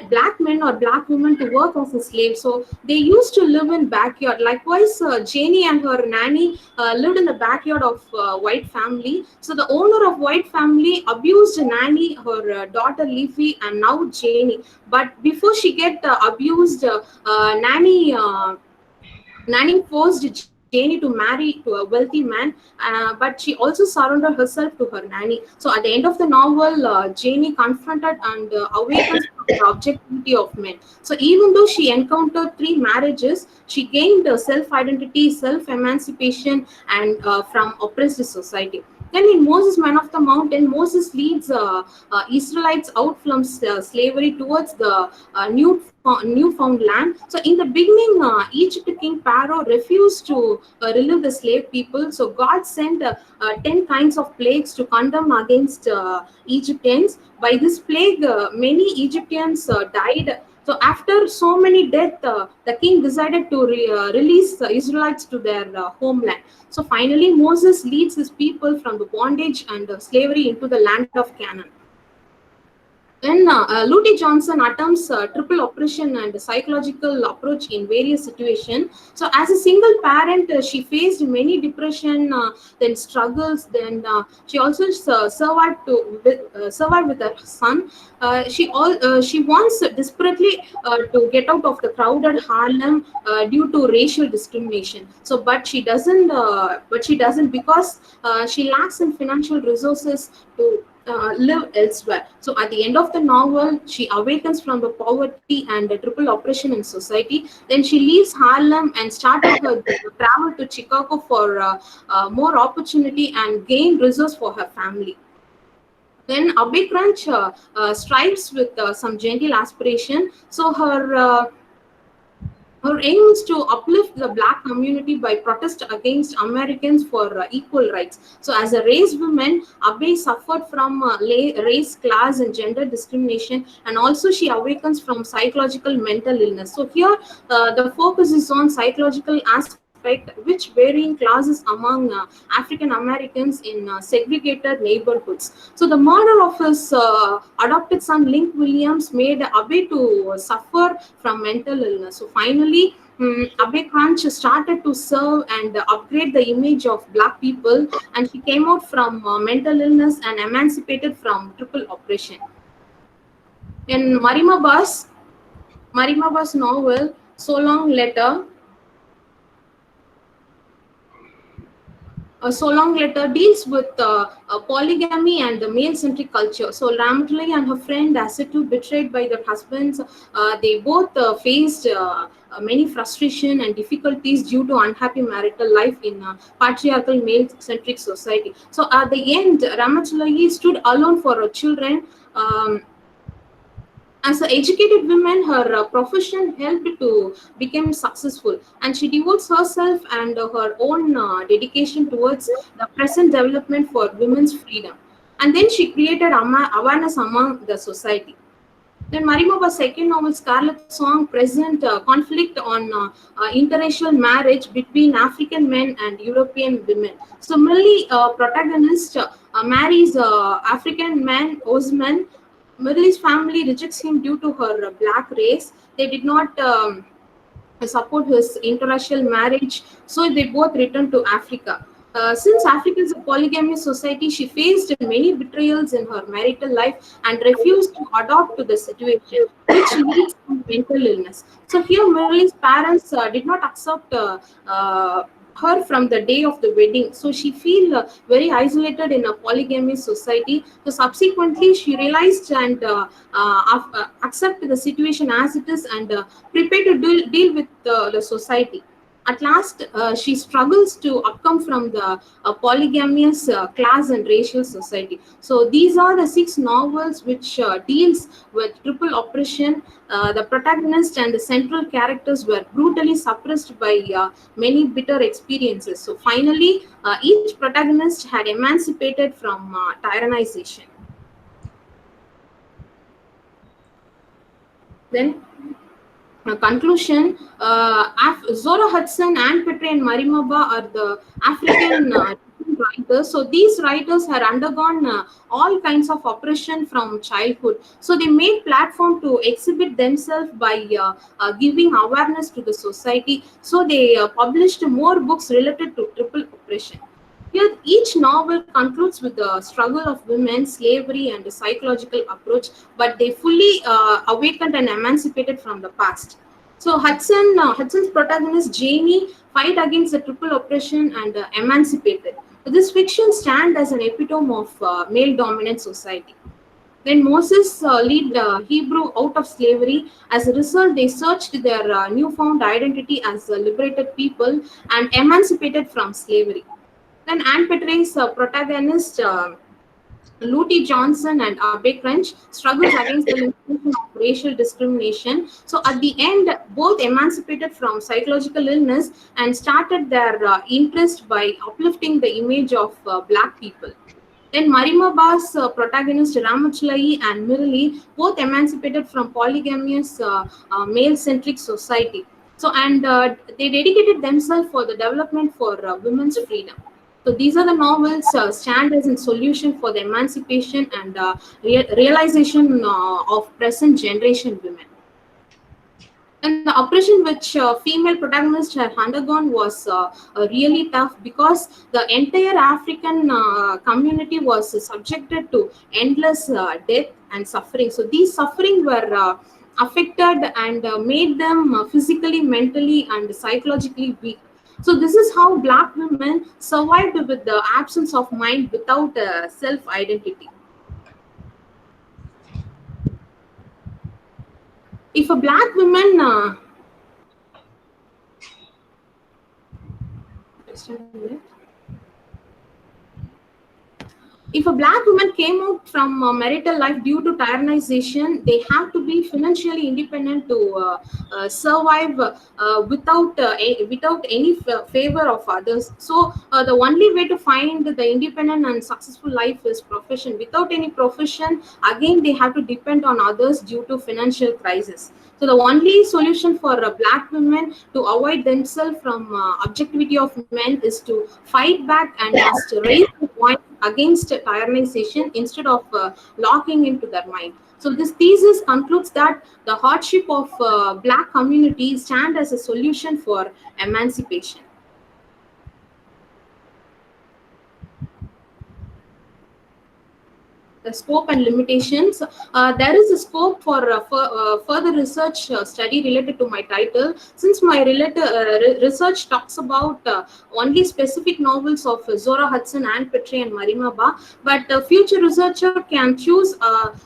C: black men or black women to work as a slave. So they used to live in backyard. Likewise, Janie and her nanny lived in the backyard of white family. So the owner of white family abused nanny, her daughter Leafy, and now Janie. But before she get abused, nanny forced Janie to marry to a wealthy man, but she also surrendered herself to her nanny. So at the end of the novel, Janie confronted and awakens from the objectivity of men. So even though she encountered 3 marriages, she gained self-identity, self-emancipation, and from oppressed society. Then in Moses, Man of the Mountain, Moses leads Israelites out from slavery towards the newfound land. So in the beginning, Egypt King Pharaoh refused to relieve the slave people. So God sent 10 kinds of plagues to condemn against Egyptians. By this plague, many Egyptians died. So after so many deaths, the king decided to release the Israelites to their homeland. So finally, Moses leads his people from the bondage and slavery into the land of Canaan. Then Ludi Johnson attempts triple oppression and psychological approach in various situations. So as a single parent, she faced many depression, then struggles. Then she also survived with her son. She wants desperately to get out of the crowded Harlem due to racial discrimination. So, but she doesn't. Because she lacks in financial resources to live elsewhere. So at the end of the novel, she awakens from the poverty and the triple oppression in society. Then she leaves Harlem and started her travel to Chicago for more opportunity and gain resource for her family. Then Abby Crunch strives with some gentle aspiration. So her aim is to uplift the black community by protest against Americans for equal rights. So, as a race woman, Abe suffered from race, class, and gender discrimination, and also she awakens from psychological mental illness. So, here the focus is on psychological aspect, which varying classes among African Americans in segregated neighborhoods. So, the murder of his adopted son Link Williams made Abe to suffer from mental illness. So, finally, Abe Crunch started to serve and upgrade the image of black people, and he came out from mental illness and emancipated from triple oppression. In Marimaba's novel So Long Letter, A So Long Letter deals with polygamy and the male-centric culture. So Ramachandran and her friend Asitu, betrayed by their husbands, they both faced many frustration and difficulties due to unhappy marital life in patriarchal male-centric society. So at the end, Ramachandran stood alone for her children. As an educated woman, her profession helped to become successful, and she devotes herself and her own dedication towards the present development for women's freedom. And then she created awareness among the society. Then Marimova's second novel, Scarlet Song, present conflict on interracial marriage between African men and European women. So, Millie, protagonist, marries African man, Osman. Millie's family rejects him due to her black race. They did not support his interracial marriage, so they both returned to Africa. Since Africa is a polygamous society, she faced many betrayals in her marital life and refused to adopt to the situation, which leads to mental illness. So here, Murali's parents did not accept her from the day of the wedding, so she feel very isolated in a polygamous society. So subsequently, she realized and accept the situation as it is and prepare to deal with the society. At last, she struggles to upcome from the polygamous class and racial society. So these are the 6 novels which deals with triple oppression. The protagonist and the central characters were brutally suppressed by many bitter experiences. So finally, each protagonist had emancipated from tyrannization. Then conclusion, Zora Hudson, Anne Petrie, and Marimaba are the African writers. So these writers had undergone all kinds of oppression from childhood. So they made platform to exhibit themselves by giving awareness to the society. So they published more books related to triple oppression. Here, each novel concludes with the struggle of women, slavery, and the psychological approach, but they fully awakened and emancipated from the past. So Hudson's protagonist Jamie fight against the triple oppression and emancipated. This fiction stands as an epitome of male-dominant society. When Moses led Hebrew out of slavery, as a result, they searched their newfound identity as a liberated people and emancipated from slavery. Then Anne Petrie's protagonist, Lottie Johnson and Abe Crunch, struggles against the limitation of racial discrimination. So at the end, both emancipated from psychological illness and started their interest by uplifting the image of black people. Then Marimaba's protagonist Ramachalai and Mirali both emancipated from polygamous male-centric society. So and they dedicated themselves for the development for women's freedom. So these are the novels stand as a solution for the emancipation and realization of present generation women. And the oppression which female protagonists had undergone was really tough because the entire African community was subjected to endless death and suffering. So these suffering were affected and made them physically, mentally, and psychologically weak. So this is how black women survived with the absence of mind without self-identity. If a black woman just a minute. If a black woman came out from marital life due to tyrannization, they have to be financially independent to survive without any favor of others. So the only way to find the independent and successful life is profession. Without any profession, again they have to depend on others due to financial crisis. So the only solution for black women to avoid themselves from objectivity of men is to fight back and must raise the point against tyrannization instead of locking into their mind. So this thesis concludes that the hardship of black community stand as a solution for emancipation. the scope and limitations. There is a scope for further research study related to my title, since my research talks about only specific novels of Zora Hudson, Anne Petrie, and Marimaba, but future researcher can choose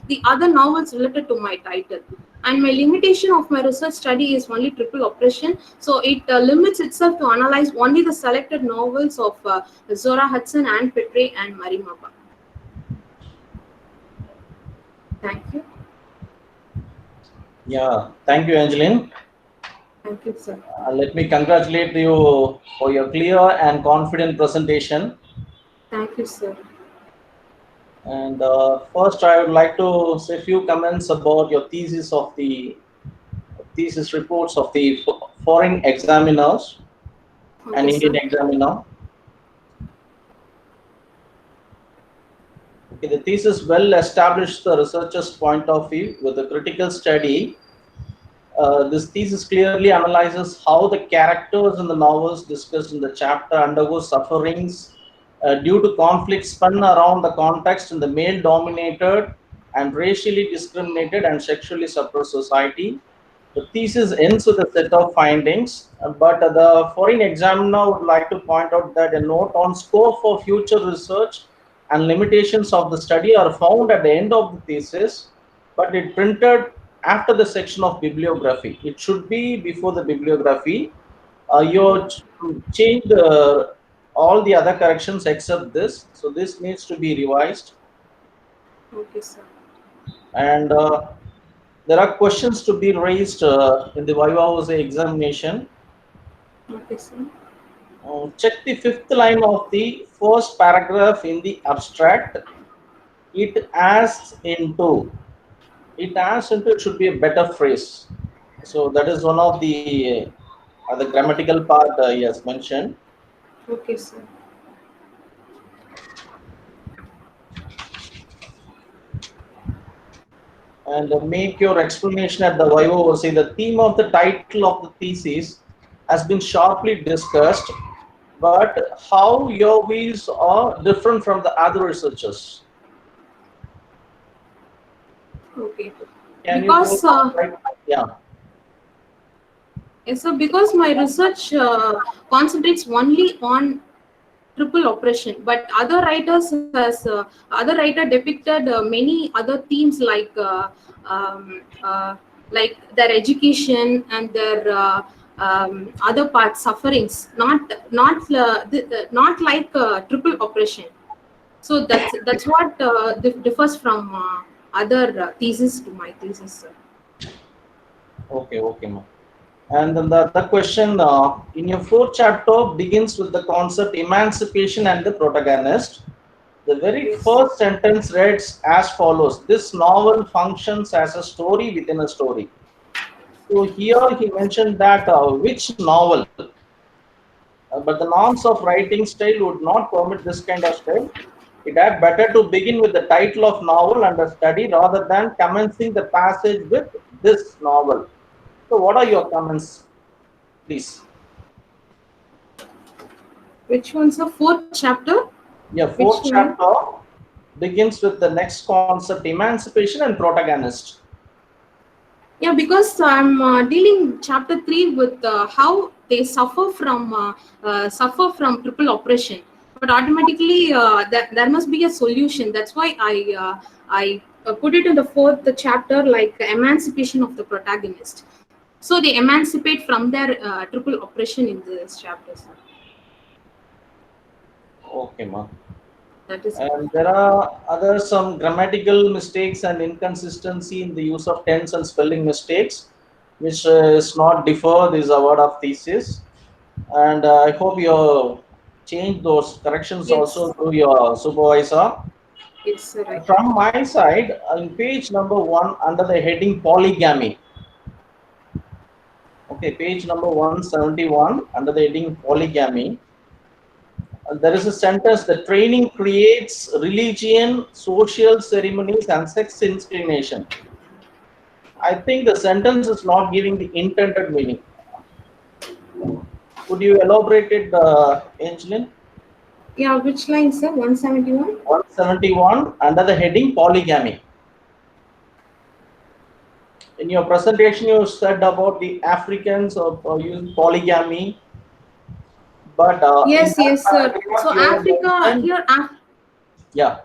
C: the other novels related to my title. And my limitation of my research study is only triple oppression, so it limits itself to analyze only the selected novels of Zora Hudson, Anne Petrie, and Marimaba. Thank you.
B: Yeah, thank you, Angeline.
C: Thank you, sir.
B: Let me congratulate you for your clear and confident presentation.
C: Thank you, sir.
B: And first, I would like to say a few comments about your thesis reports of the foreign examiners and
C: Okay,
B: Indian
C: sir.
B: examiner. Okay, the thesis well established the researcher's point of view with a critical study. This thesis clearly analyzes how the characters in the novels discussed in the chapter undergo sufferings due to conflicts spun around the context in the male-dominated and racially discriminated and sexually suppressed society. The thesis ends with a set of findings, but the foreign examiner would like to point out that a note on scope for future research and limitations of the study are found at the end of the thesis, but it printed after the section of bibliography. It should be before the bibliography. You changed all the other corrections except this, so this needs to be revised.
C: Okay, sir.
B: And there are questions to be raised in the Viva examination.
C: Okay, sir.
B: Check the fifth line of the first paragraph in the abstract. It asks into. It should be a better phrase. So that is one of the grammatical part he has mentioned.
C: Okay, sir.
B: And make your explanation at the Viva. Say the theme of the title of the thesis has been sharply discussed, but how your views are different from the other researchers.
C: Okay.
B: Can
C: Because
B: you yeah.
C: yes, sir, because my research concentrates only on triple oppression, but other writer depicted many other themes um, uh, like their education and their other parts sufferings, not like triple oppression. So that's what differs from other thesis to my thesis, sir.
B: Okay, ma'am. And then the other question in your fourth chapter begins with the concept emancipation and the protagonist. The very
C: Yes.
B: first sentence reads as follows: this novel functions as a story within a story. So here he mentioned that which novel, but the norms of writing style would not permit this kind of style. It had better to begin with the title of novel and a study rather than commencing the passage with this novel. So what are your comments, please?
C: Which one's the fourth chapter?
B: Yeah, fourth chapter begins with the next concept, emancipation and protagonist.
C: Yeah, because I'm dealing chapter 3 with how they suffer from triple oppression, but automatically there must be a solution. That's why I put it in the fourth chapter, like emancipation of the protagonist. So they emancipate from their triple oppression in this chapter.
B: Okay, ma.
C: That is.
B: And there are some grammatical mistakes and inconsistency in the use of tense and spelling mistakes, which is not differ this award of thesis. And I hope you change those corrections
C: Yes.
B: also to your supervisor.
C: It's right.
B: From my side, in page number 1 under the heading polygamy. Okay, page number 171 under the heading polygamy. There is a sentence: the training creates religion, social ceremonies, and sex inclination. I think the sentence is not giving the intended meaning. Could you elaborate it, Angeline?
C: Yeah, which line, sir? 171?
B: 171 under the heading polygamy. In your presentation, you said about the Africans or use polygamy, but in
C: Yes,
B: that
C: yes, sir.
B: paragraph
C: So
B: you have
C: Africa
B: mentioned,
C: here,
B: yeah,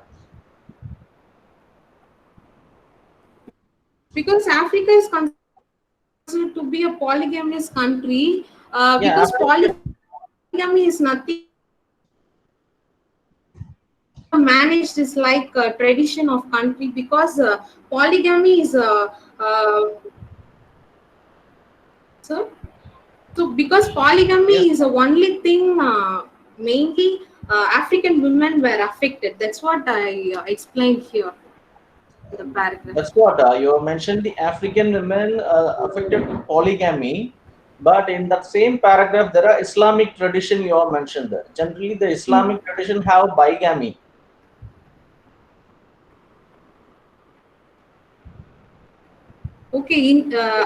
C: because Africa is considered to be a polygamous country,
B: yeah,
C: because
B: African,
C: polygamy is nothing managed is like a tradition of country, because polygamy is a so so because
B: yes,
C: polygamy is the only thing, mainly African women were affected. That's what I explained here in the paragraph.
B: that's what you mentioned. The African women affected with polygamy, but in that same paragraph, there are Islamic tradition you have mentioned there. Generally, the
C: Mm.
B: Islamic tradition have bigamy.
C: Okay,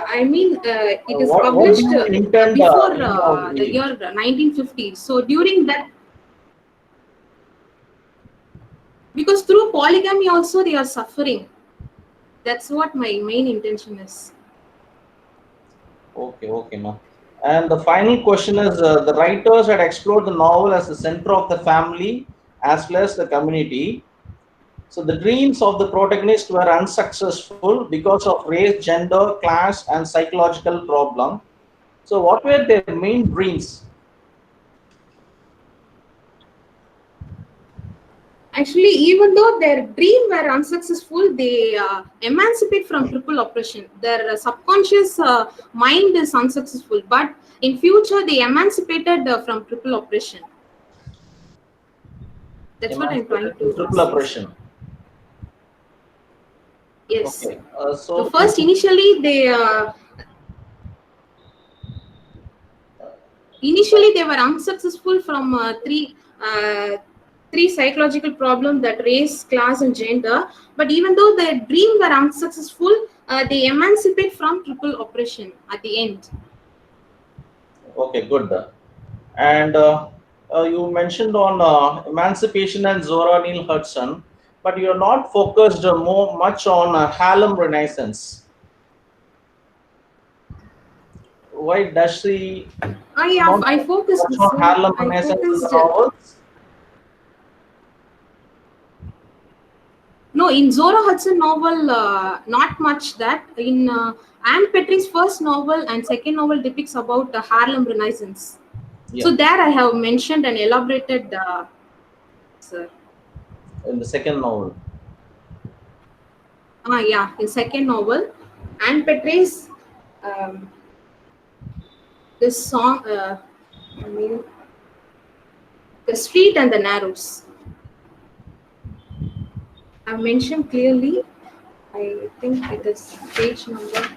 C: I mean, it is
B: What do
C: published
B: you intend
C: before
B: in your
C: the
B: reading?
C: year 1950. So during that, because through polygamy also they are suffering. That's what my main intention is.
B: Okay, okay, ma. And the final question is the writers had explored the novel as the center of the family as well as the community. So the dreams of the protagonist were unsuccessful because of race, gender, class, and psychological problem. So what were their main dreams?
C: Actually, even though their dream were unsuccessful, they emancipate from triple oppression. Their subconscious mind is unsuccessful, but in future they emancipated from triple oppression. That's what I'm trying
B: Emancipated from
C: to
B: triple
C: say, sir.
B: oppression.
C: Yes.
B: Okay.
C: So
B: So
C: first, initially they were unsuccessful from three psychological problems, that race, class, and gender. But even though their dream were unsuccessful, they emancipate from triple oppression at the end.
B: okay, good. And you mentioned on emancipation and Zora Neale Hudson, but you're not focused more much on Harlem Renaissance. Why does she not
C: I focused,
B: much on
C: sir.
B: Harlem
C: I
B: Renaissance in the
C: focused.
B: novels?
C: No, in Zora Hudson novel, not much that. In Anne Petrie's first novel and second novel depicts about the Harlem Renaissance.
B: Yeah,
C: So there I have mentioned and elaborated, sir.
B: in the second novel.
C: Yeah, in second novel, Anne Petrie's um, this song, I mean, the street and the narrows. I mentioned clearly. I think it is page number.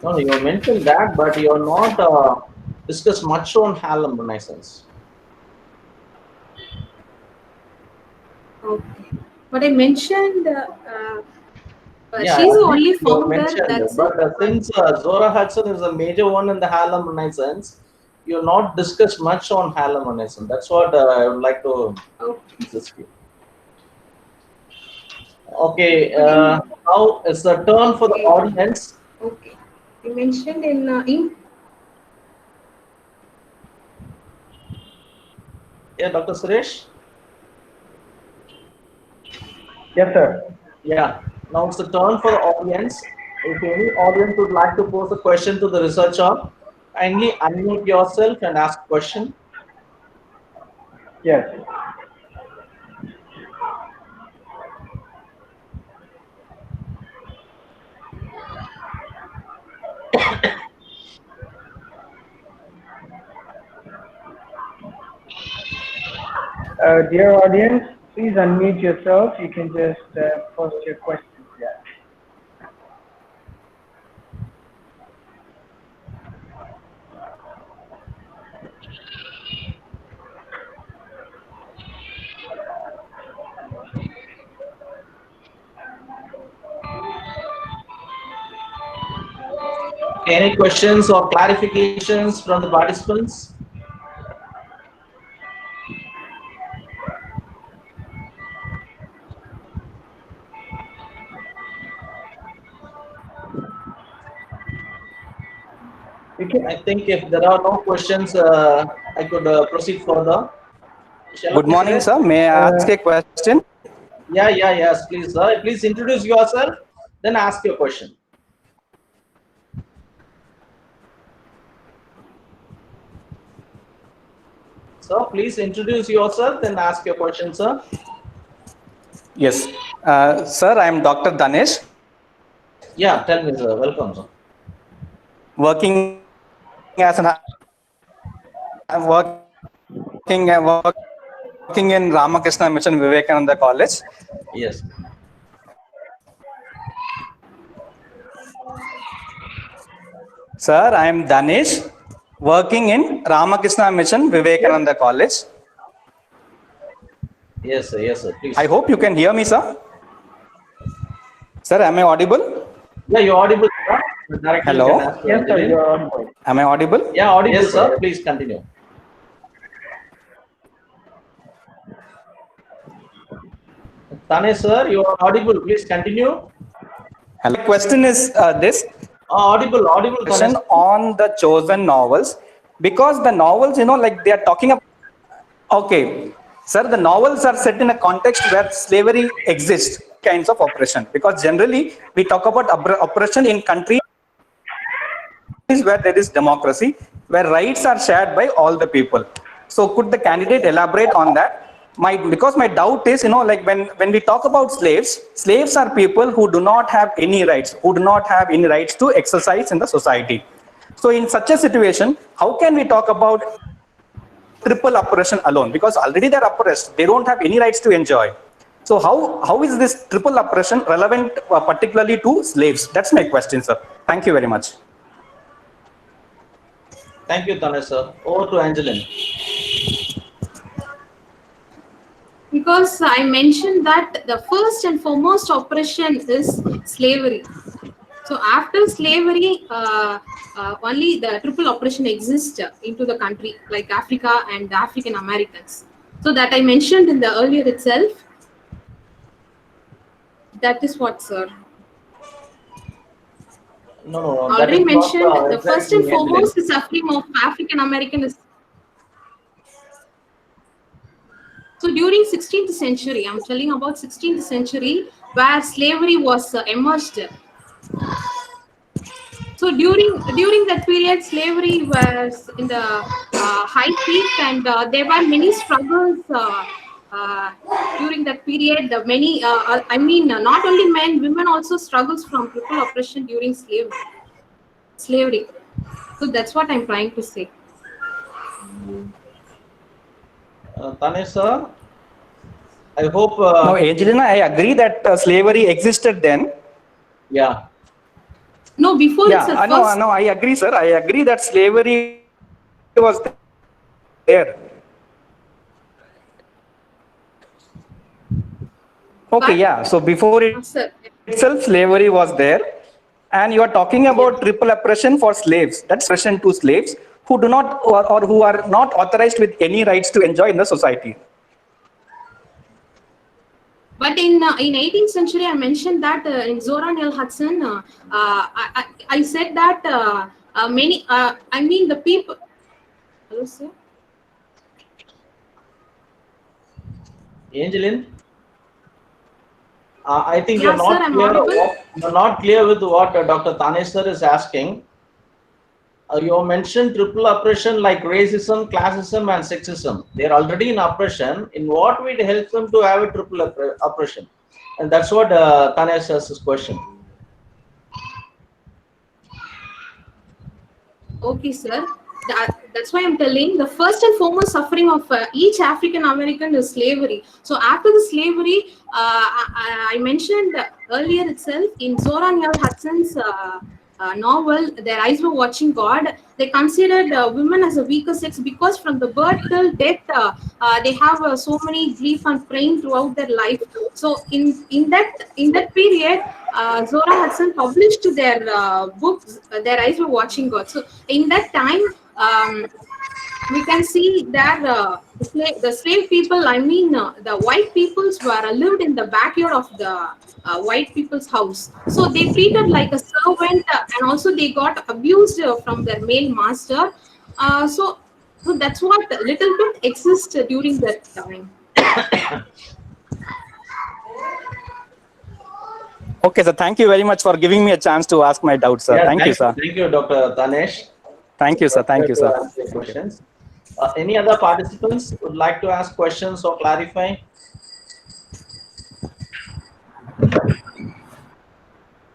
B: No, you mentioned that, but you're not discussed much on Harlem Renaissance.
C: Okay, but I mentioned.
B: Yeah, I
C: She's the
B: agree
C: only
B: with you
C: founder.
B: mentioned,
C: That's it.
B: but
C: But
B: since Zora Hudson is a major one in the Harlem Renaissance, you're not discussed much on Harlem Renaissance. That's what I would like to
C: okay,
B: insist you. Okay,
C: but in
B: now it's the turn for the
C: okay,
B: audience.
C: okay, I mentioned in
B: Yeah, Dr. Suresh.
A: Yes, sir.
B: Yeah, now it's the turn for the audience. If any audience would like to pose a question to the researcher, kindly unmute yourself and ask question.
A: Yes. Dear audience, please unmute yourself. You can just post your questions. Yeah.
B: Any questions or clarifications from the participants? I think if there are no questions, I could proceed further. Shall
D: Good
B: I
D: morning,
B: proceed?
D: sir. May I ask a question?
B: Yes, please, sir. Please introduce yourself, then ask your question. Sir, please introduce yourself, then ask your question, sir.
D: Yes. Sir, I am Dr. Danesh,
B: Yeah, tell me, sir. Welcome, sir.
D: working as an working in Ramakrishna Mission Vivekananda College.
B: Yes.
D: Sir, I am Danesh, working in Ramakrishna Mission Vivekananda College.
B: Yes, sir. Yes, sir. Please.
D: I hope you can hear me, sir. Sir, am I audible?
B: Yeah, you're audible, sir. Directly
D: Hello?
B: you can ask
A: Yes, sir,
B: Angeline.
A: you are audible.
D: Am I audible?
B: Yeah, audible, yes, sir. Please continue. Tane, sir, you are audible. Please continue.
D: Hello. My question is this.
B: Audible, Tane,
D: Question
B: sir.
D: on the chosen novels, because the novels, like they are talking about. Okay, sir, the novels are set in a context where slavery exists, kinds of oppression. Because generally we talk about oppression in countries where there is democracy, where rights are shared by all the people. So could the candidate elaborate on that? Because my doubt is, like when we talk about slaves are people who do not have any rights, who do not have any rights to exercise in the society. So in such a situation, how can we talk about triple oppression alone? Because already they're oppressed, they don't have any rights to enjoy. So how is this triple oppression relevant particularly to slaves? That's my question, sir. Thank you very much.
B: Thank you, Tane, sir. Over to Angeline.
C: Because I mentioned that the first and foremost oppression is slavery. So after slavery, only the triple oppression exists into the country, like Africa and the African Americans. So that I mentioned in the earlier itself. That is what, sir.
B: No.
C: Already mentioned, the first and
B: exactly,
C: foremost is suffering of African American. So during 16th century, I'm telling about 16th century, where slavery was emerged. So during that period, slavery was in the high peak, and there were many struggles during that period. Not only men, women also struggles from triple oppression during slavery. So that's what I'm trying to say.
B: Tane, sir, I hope.
D: No, Angelina, I agree that slavery existed then.
B: Yeah.
C: No, before
D: Yeah,
C: it's
D: no, I agree, sir. I agree that slavery was there. Okay,
C: But,
D: yeah. So before itself, slavery was there. And you are talking about triple oppression for slaves. That's oppression to slaves who do not or who are not authorized with any rights to enjoy in the society.
C: But in 18th century, I mentioned that in Zora Neale Hudson, I said that the people. Hello, sir.
B: Angeline, I think
C: Yeah,
B: you're not clear with what Dr. Tane sir is asking. You mentioned triple oppression like racism, classism, and sexism. They're already in oppression. In what way it helps them to have a triple oppression? And that's what Tane sir's question.
C: Okay, sir. That's why I'm telling the first and foremost suffering of each African American is slavery. So after the slavery, I mentioned earlier itself in Zora Neale Hudson's novel, Their Eyes Were Watching God, they considered women as a weaker sex because from the birth till death, they have so many grief and pain throughout their life. So in that period, Zora Hudson published their books, Their Eyes Were Watching God. So in that time, we can see that the slave people, I mean, the white peoples were lived in the backyard of the white people's house. So they treated like a servant, and also they got abused from their male master. So that's what little bit exists during that time.
D: Okay, sir. Thank you very much for giving me a chance to ask my doubts, sir.
B: Yeah,
D: Thank you, sir.
B: Thank you, Dr. Tanesh.
D: Thank you, sir. Thank you,
B: To
D: sir.
B: answer your questions. Any other participants would like to ask questions or clarify?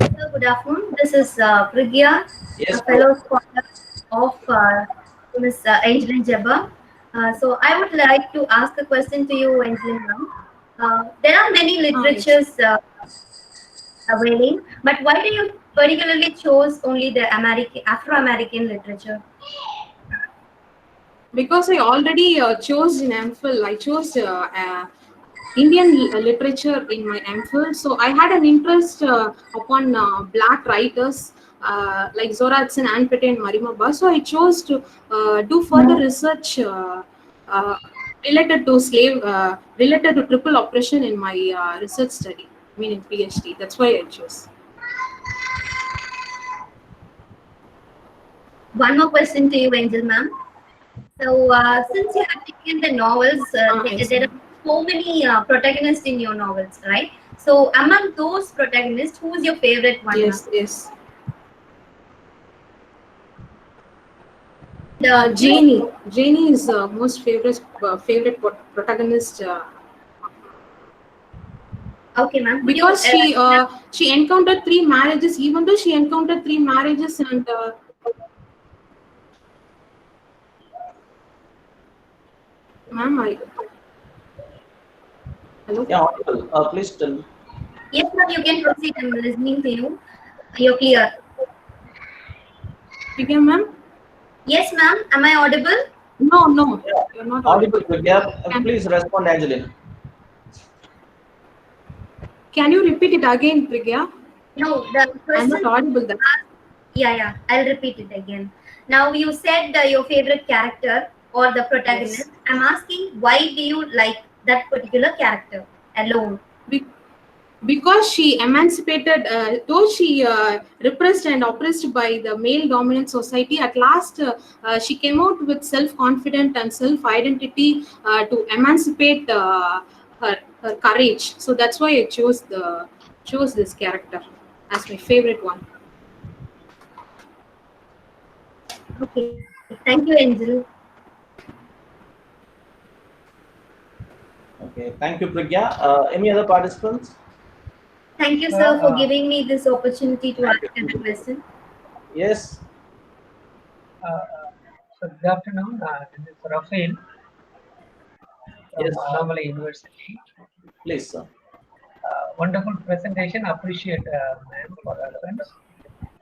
E: Sir, good afternoon. This is Prigya,
B: Yes,
E: a fellow scholar of Ms. Angeline Jebba. So I would like to ask a question to you, Angeline ma'am. There are many literatures availing, but why do you particularly chose only the Afro-American literature?
C: Because I already chose in MPhil. I chose Indian literature in my MPhil, so I had an interest upon black writers like Zora Hudson, Ann Pete, and Marimaba. So I chose to do further research related to related to triple oppression in my research study. I mean, in PhD. That's why I chose.
E: One more question to you, Angel ma'am. So since you have taken the novels, there are so many protagonists in your novels, right? So among those protagonists, who is your favorite one?
C: Yes, yes.
E: The
C: Janie. Janie is most favorite protagonist.
E: Okay, ma'am.
C: Because she encountered 3 marriages. Even though she encountered 3 marriages, and ma'am, hello.
B: Yeah, please tell me.
E: Yes, ma'am. You can proceed. I'm listening to you. You're clear.
C: Okay, ma'am.
E: Yes, ma'am. Am I audible?
C: No. You're not
B: audible. Please respond, Angeline.
C: Can you repeat it again, Prigya?
E: No, the question.
C: I'm not audible.
E: Yeah. I'll repeat it again. Now, you said your favorite character or the protagonist. Yes. I'm asking, why do you like that particular character alone?
C: Because she emancipated, though she repressed and oppressed by the male dominant society, at last she came out with self-confident and self-identity to emancipate her courage. So that's why I chose this character as my favorite one.
E: Okay, thank you, Angel.
B: Okay, thank you, Prigya. Any other participants?
E: Thank you, sir, for giving me this opportunity to ask a question.
B: Yes.
F: So good afternoon. This is Rafael from Annamalai University.
B: Please, sir.
F: Wonderful presentation. Appreciate, ma'am, for reference.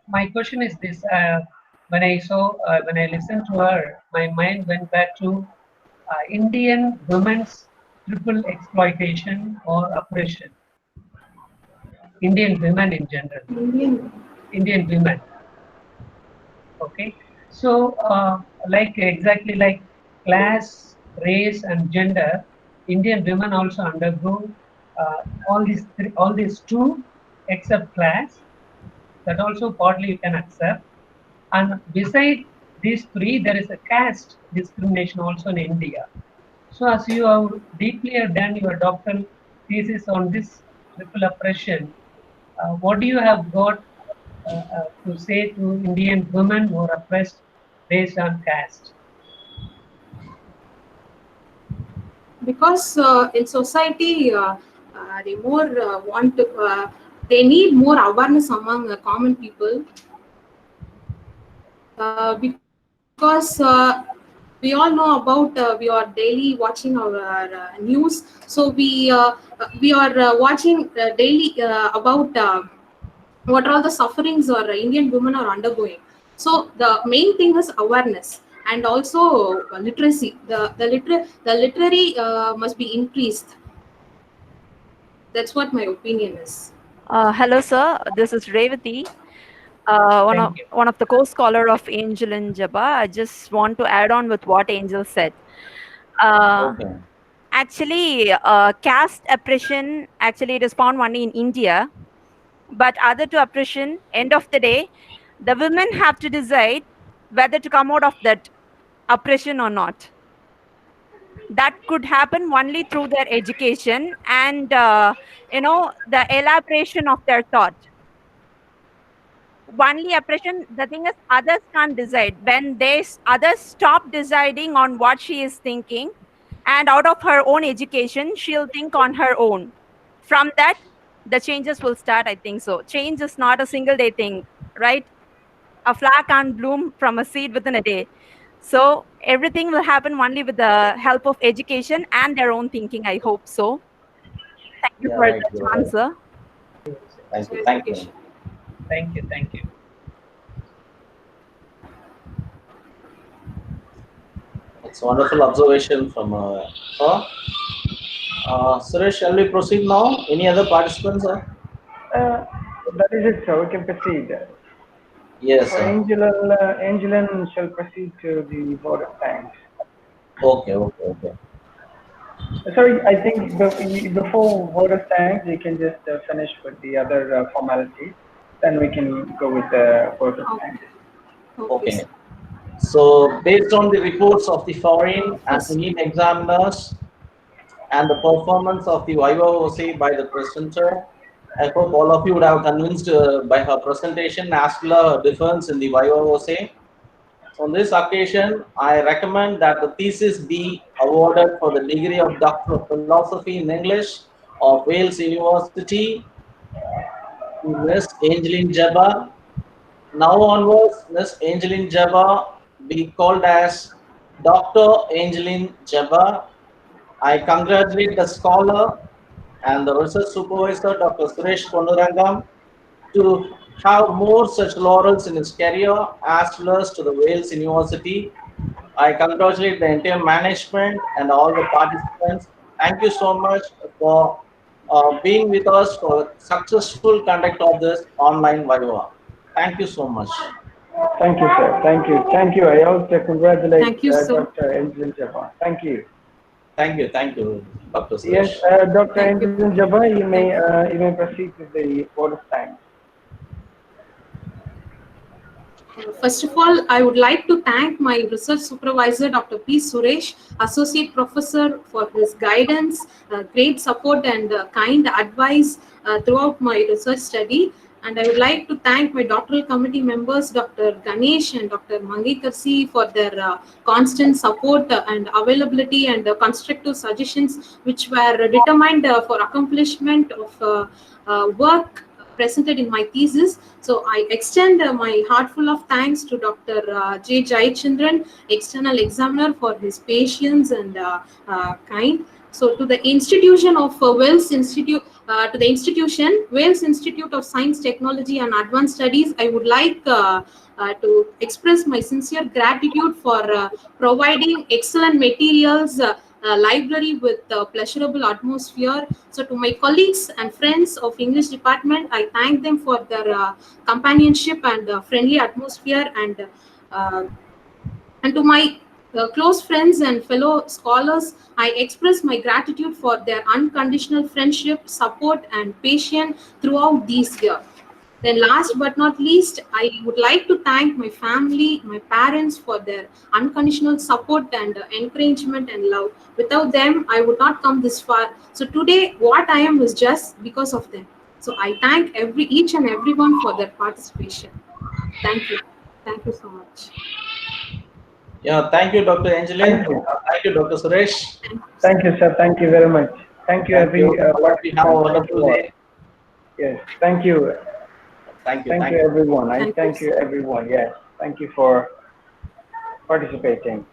F: My question is this: when I listened to her, my mind went back to Indian women's triple exploitation or oppression. Indian women in general. Indian women. Okay. So, exactly like class, race, and gender, Indian women also undergo all these two, except class. That also partly you can accept. And beside these 3, there is a caste discrimination also in India. So, as you have deeply done your doctoral thesis on this triple oppression, what do you have got to say to Indian women who are oppressed based on caste?
C: Because in society, they more they need more awareness among common people. Because we all know about we are daily watching our news, so we are watching daily about what are all the sufferings or Indian women are undergoing. So the main thing is awareness, and also literacy. The literary must be increased. That's what my opinion is.
G: Hello, sir. This is Revati.
F: Thank you.
G: one of the co-scholar of Angel and Jabba. I just want to add on with what Angel said.
B: Okay.
G: Actually, caste oppression, actually it is found only in India, but other to oppression, end of the day, the women have to decide whether to come out of that oppression or not. That could happen only through their education and the elaboration of their thought. Only oppression, the thing is others can't decide. When others stop deciding on what she is thinking, and out of her own education she'll think on her own, from that the changes will start. I think so. Change is not a single day thing, right? A flower can't bloom from a seed within a day. So everything will happen only with the help of education and their own thinking, I hope so. Thank you
B: Yeah,
G: for
B: right.
G: the
B: You're right.
G: answer.
B: Thank you. Thank you.
F: Thank you. Thank you.
B: It's a wonderful observation from her. Suresh, shall we proceed now? Any other participants?
A: That is it, sir. We can proceed.
B: Yes,
A: So
B: sir.
A: Angeline shall proceed to the vote of thanks.
B: Okay, okay, okay.
A: Sorry, I think before vote of thanks, we can just finish with the other formalities. Then we can go with the vote of thanks.
B: Okay. So, based on the reports of the foreign and Indian examiners and the performance of the YOOC by the presenter, I hope all of you would have convinced by her presentation as well as her defense in the YOOC. On this occasion, I recommend that the thesis be awarded for the degree of Doctor of Philosophy in English of Wales University to Miss Angeline Jabba. Now onwards, Miss Angeline Jabba be called as Dr. Angeline Jabba. I congratulate the scholar and the research supervisor, Dr. Suresh Ponnurangam, to have more such laurels in his career as well as to the Wales University. I congratulate the entire management and all the participants. Thank you so much for being with us for successful conduct of this online Viva. Thank you so much.
A: Thank you, sir. Thank you. Thank you. I also congratulate
C: Thank you, sir.
A: Dr. Angeline Jabba. Thank you.
B: Thank you, Dr.
A: Yes,
B: Suresh.
A: Dr.
C: Thank you.
A: Angeline Jabba, you may proceed with the vote of thanks.
C: First of all, I would like to thank my research supervisor, Dr. P. Suresh, Associate Professor, for his guidance, great support, and kind advice throughout my research study. And I would like to thank my doctoral committee members, Dr. Ganesh and Dr. Mangikarsi, for their constant support and availability and constructive suggestions, which were determined for accomplishment of work presented in my thesis. So I extend my heartful of thanks to Dr. J. Jayachandran, external examiner, for his patience and kind. So to the institution of Wales Institute, to the institution Wales Institute of Science, Technology and Advanced Studies, I would like to express my sincere gratitude for providing excellent materials, library with pleasurable atmosphere. So to my colleagues and friends of English department, I thank them for their companionship and friendly atmosphere, and to my close friends and fellow scholars, I express my gratitude for their unconditional friendship, support, and patience throughout these years. Then, last but not least, I would like to thank my family, my parents, for their unconditional support and encouragement and love. Without them, I would not come this far. So today, what I am is just because of them. So I thank each and everyone for their participation. Thank you. Thank you so much.
B: Yeah, thank you, Dr. Angeline.
A: Thank you.
B: Thank you, Dr. Suresh.
A: Thank you, sir. Thank you very much. Thank you,
B: Thank you. We have a
A: participant.
B: wonderful day.
A: Yes, thank you.
B: Thank you.
A: Thank you, everyone. I
C: Thank
A: thank
C: you.
A: you, everyone. Yes, thank you for participating.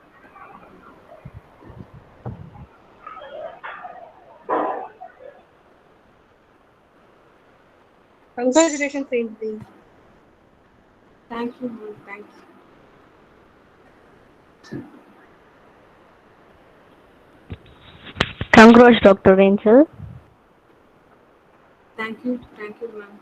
H: Congratulations, Ainsley.
C: Thank you, ma'am. Thank you.
H: Congrats, Dr. Angel.
C: Thank you. Thank you, ma'am.